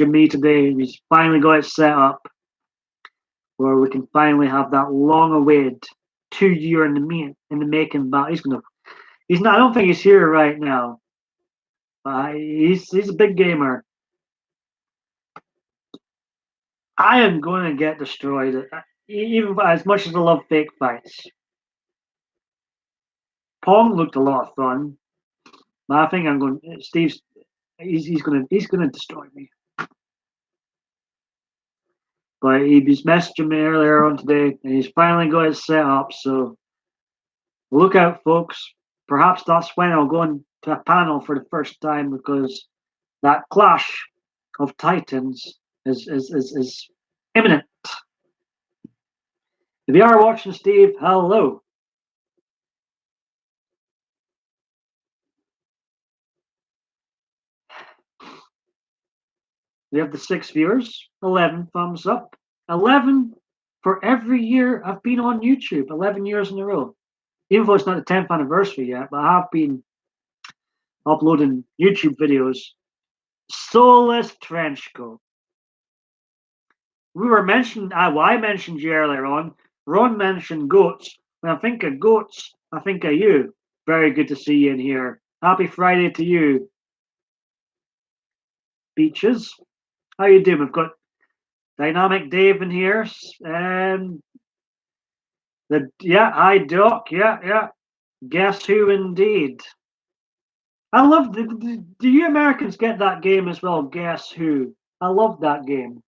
me today. He's finally got it set up where we can finally have that long-awaited 2 year in the making battle. He's not. I don't think he's here right now. He's a big gamer. I am going to get destroyed, even as much as I love fake fights. Pong looked a lot of fun, but I think I'm going. Steve's he's gonna destroy me. But he was messaging me earlier on today, and he's finally got it set up. So look out, folks. Perhaps that's when I'll go into a panel for the first time because that clash of titans is imminent. If you are watching, Steve, hello. We have the 6 viewers, 11 thumbs up, 11 for every year I've been on YouTube, 11 years in a row. Even though it's not the 10th anniversary yet, but I have been uploading YouTube videos. Soulless Trenchcoat. We were mentioned, I mentioned you earlier on. Ron mentioned goats. When I think of goats, I think of you. Very good to see you in here. Happy Friday to you. Beaches. How you doing? We've got Dynamic Dave in here. And hi Doc. Yeah. Guess who indeed? I love do you Americans get that game as well? Guess who? I love that game.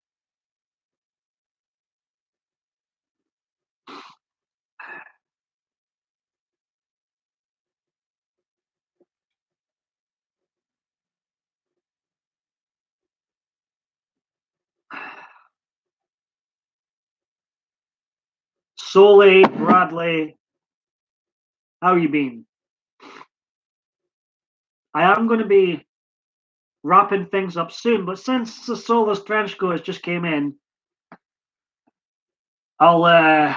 Solly, Bradley, how you been? I am going to be wrapping things up soon, but since the Soulless Trenchcoat has just came in, I'll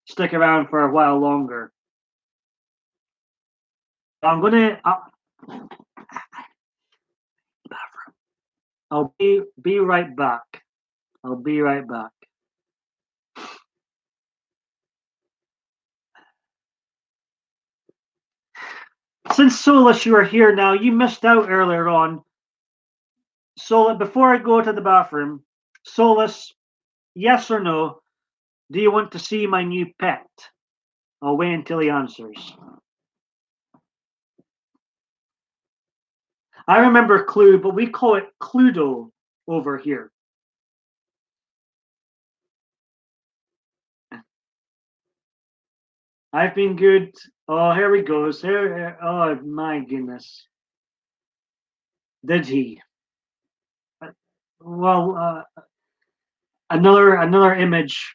stick around for a while longer. I'm gonna. I'll be right back. I'll be right back. Since Solus, you are here now. You missed out earlier on. Solus, before I go to the bathroom, Solus, yes or no? Do you want to see my new pet? I'll wait until he answers. I remember Clue, but we call it Cluedo over here. I've been good. Oh, here he goes. Oh my goodness. Did he? Well, another image.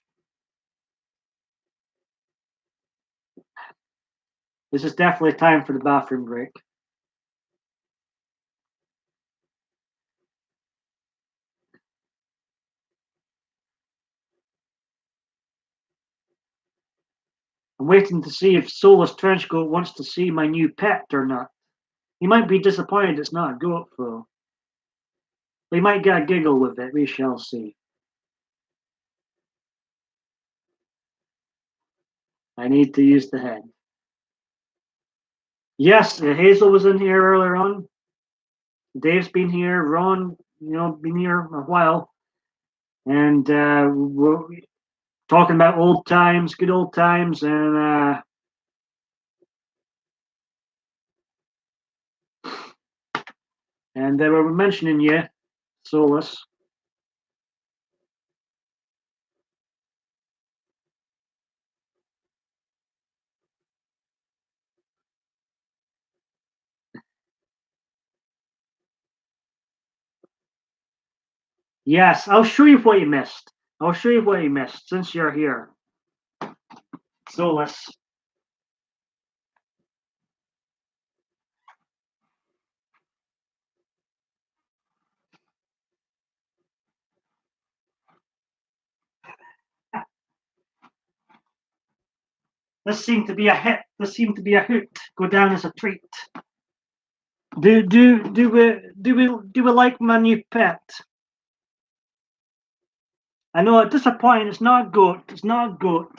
This is definitely time for the bathroom break. I'm waiting to see if Solus Trenchcoat wants to see my new pet or not. He might be disappointed it's not a goat, though. He might get a giggle with it. We shall see. I need to use the head. Yes, Hazel was in here earlier on. Dave's been here. Ron, been here a while. And we're talking about old times, good old times. And they were mentioning you, Solus. Yes, I'll show you what you missed. I'll show you what you missed since you're here. Solus. This seemed to be a hit. This seemed to be a hoot. Go down as a treat. Do we like my new pet? I know it's disappointing. It's not a goat. It's not a goat.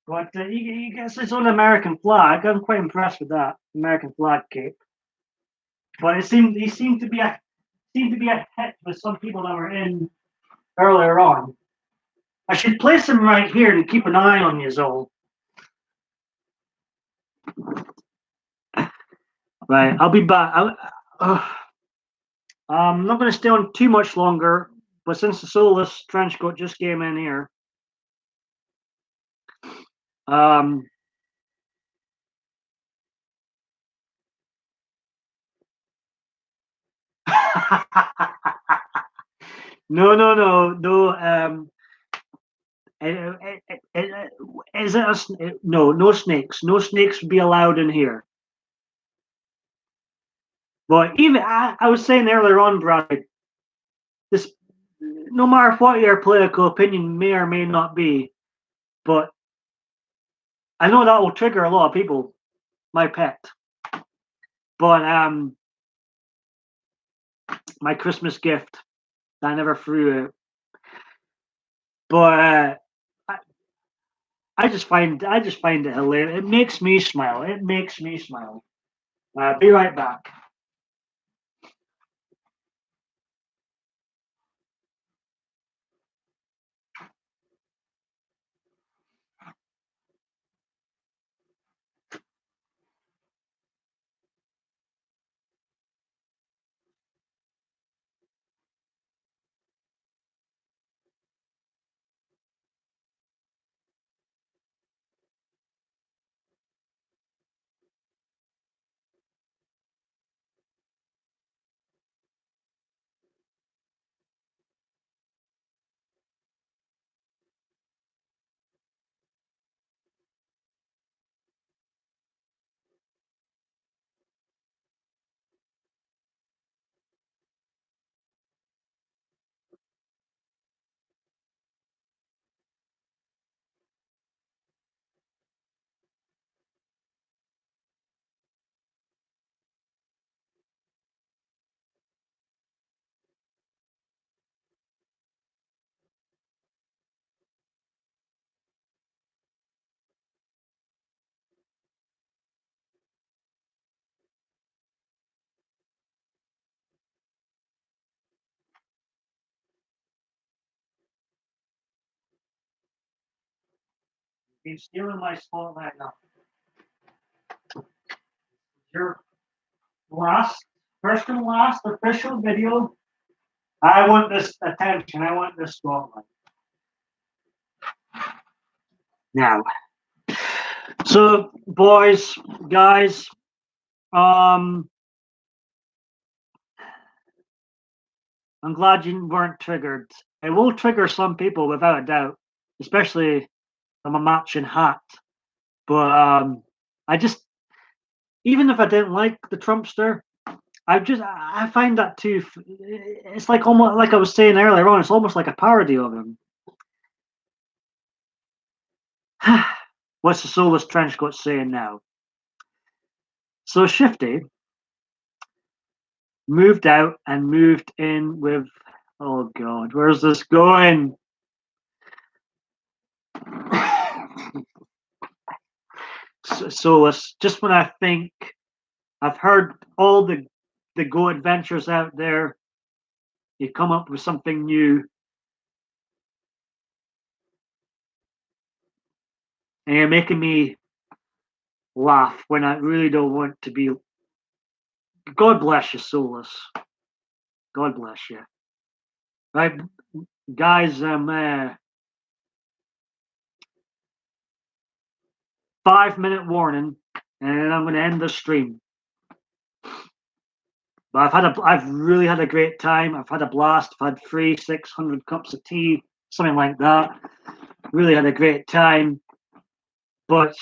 But he gets his own American flag. I'm quite impressed with that American flag cape. But he seemed to be a hit with some people that were in earlier on. I should place him right here and keep an eye on you all. Right, I'll be back. I'm not going to stay on too much longer, but since the Solus Trenchcoat just came in here, um, no. Is it no? No snakes. No snakes would be allowed in here. But even I was saying earlier on, Brad, this no matter what your political opinion may or may not be, but I know that will trigger a lot of people. My pet, but my Christmas gift that I never threw out. But I just find it hilarious. It makes me smile. It makes me smile. Be right back. You're stealing my spotlight now. Your first and last official video. I want this attention. I want this spotlight. Now, so boys, guys, I'm glad you weren't triggered. It will trigger some people without a doubt, especially from a matching hat. But I just, even if I didn't like the Trumpster, I find that too. It's like almost like I was saying earlier on. It's almost like a parody of him. What's the soulless trenchcoat saying now? So Shifty moved out and moved in with. Oh God, where's this going? Soulless. Just when I think I've heard all the Go adventures out there, you come up with something new, and you're making me laugh when I really don't want to be. God bless you, Soulless. God bless you. Right, guys. 5-minute warning, and I'm going to end the stream. But I've really had a great time. I've had a blast. I've had 600 cups of tea, something like that. Really had a great time. But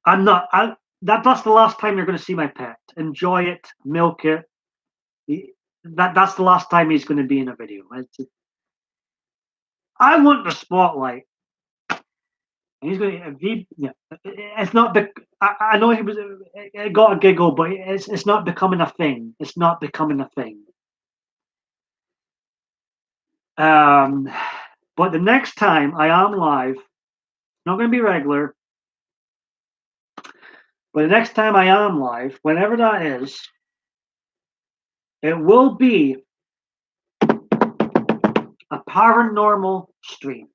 I'm not. That's the last time you're going to see my pet. Enjoy it, milk it. That's the last time he's going to be in a video. I want the spotlight. And he's going to. It's not. I know it got a giggle, but it's not becoming a thing. It's not becoming a thing. But the next time I am live, not going to be regular. But the next time I am live, whenever that is, it will be a paranormal stream.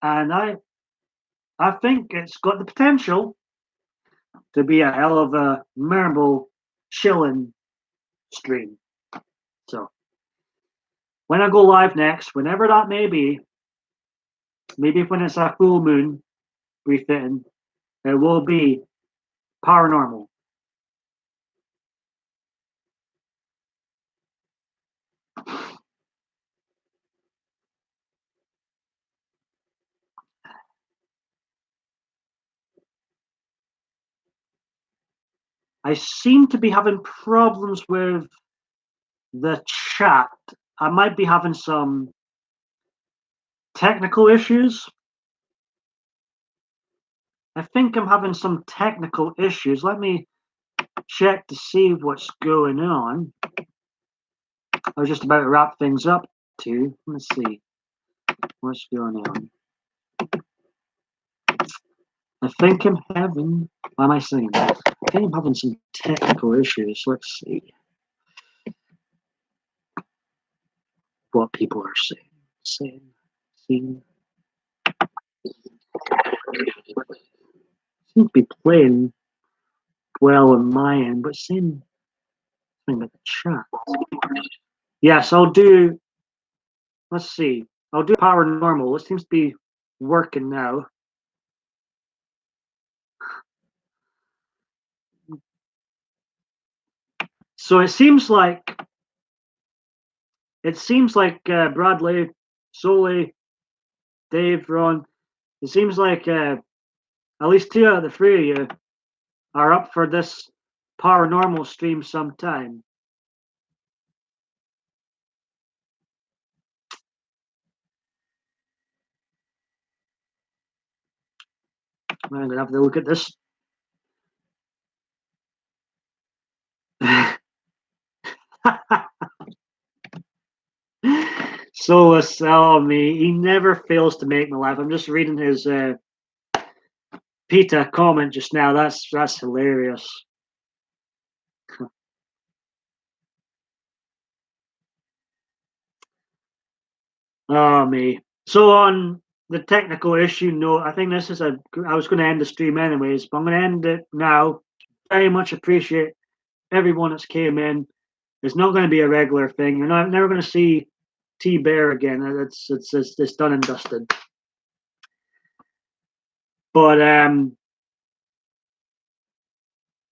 And I think it's got the potential to be a hell of a memorable, chilling stream. So when I go live next, whenever that may be, maybe when it's a full moon refitting, it will be paranormal. I seem to be having problems with the chat. I might be having some technical issues. I think I'm having some technical issues. Let me check to see what's going on. I was just about to wrap things up too. Let's see what's going on. I think I'm having. Why am I saying that? I think I'm having some technical issues. Let's see what people are saying. Seem to be playing well on my end, but seeing something about the chat. Yes, I'll do. Let's see. I'll do paranormal. It seems to be working now. So it seems like Bradley, Soli, Dave, Ron. It seems like at least 2 out of the 3 of you are up for this paranormal stream sometime. I'm gonna have to look at this. So sell me. He never fails to make me laugh. I'm just reading his Peter comment just now. That's hilarious. Oh me. So on the technical issue note. I think this is a. I was going to end the stream anyways, but I'm going to end it now. Very much appreciate everyone that's came in. It's not going to be a regular thing. You're not never going to see T Bear again. It's done and dusted. But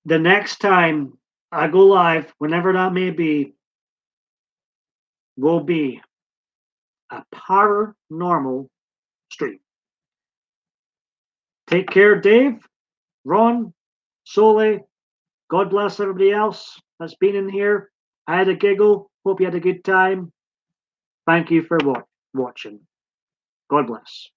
the next time I go live, whenever that may be, will be a paranormal stream. Take care, Dave, Ron, Sole. God bless everybody else that's been in here. I had a giggle. Hope you had a good time. Thank you for watching. God bless.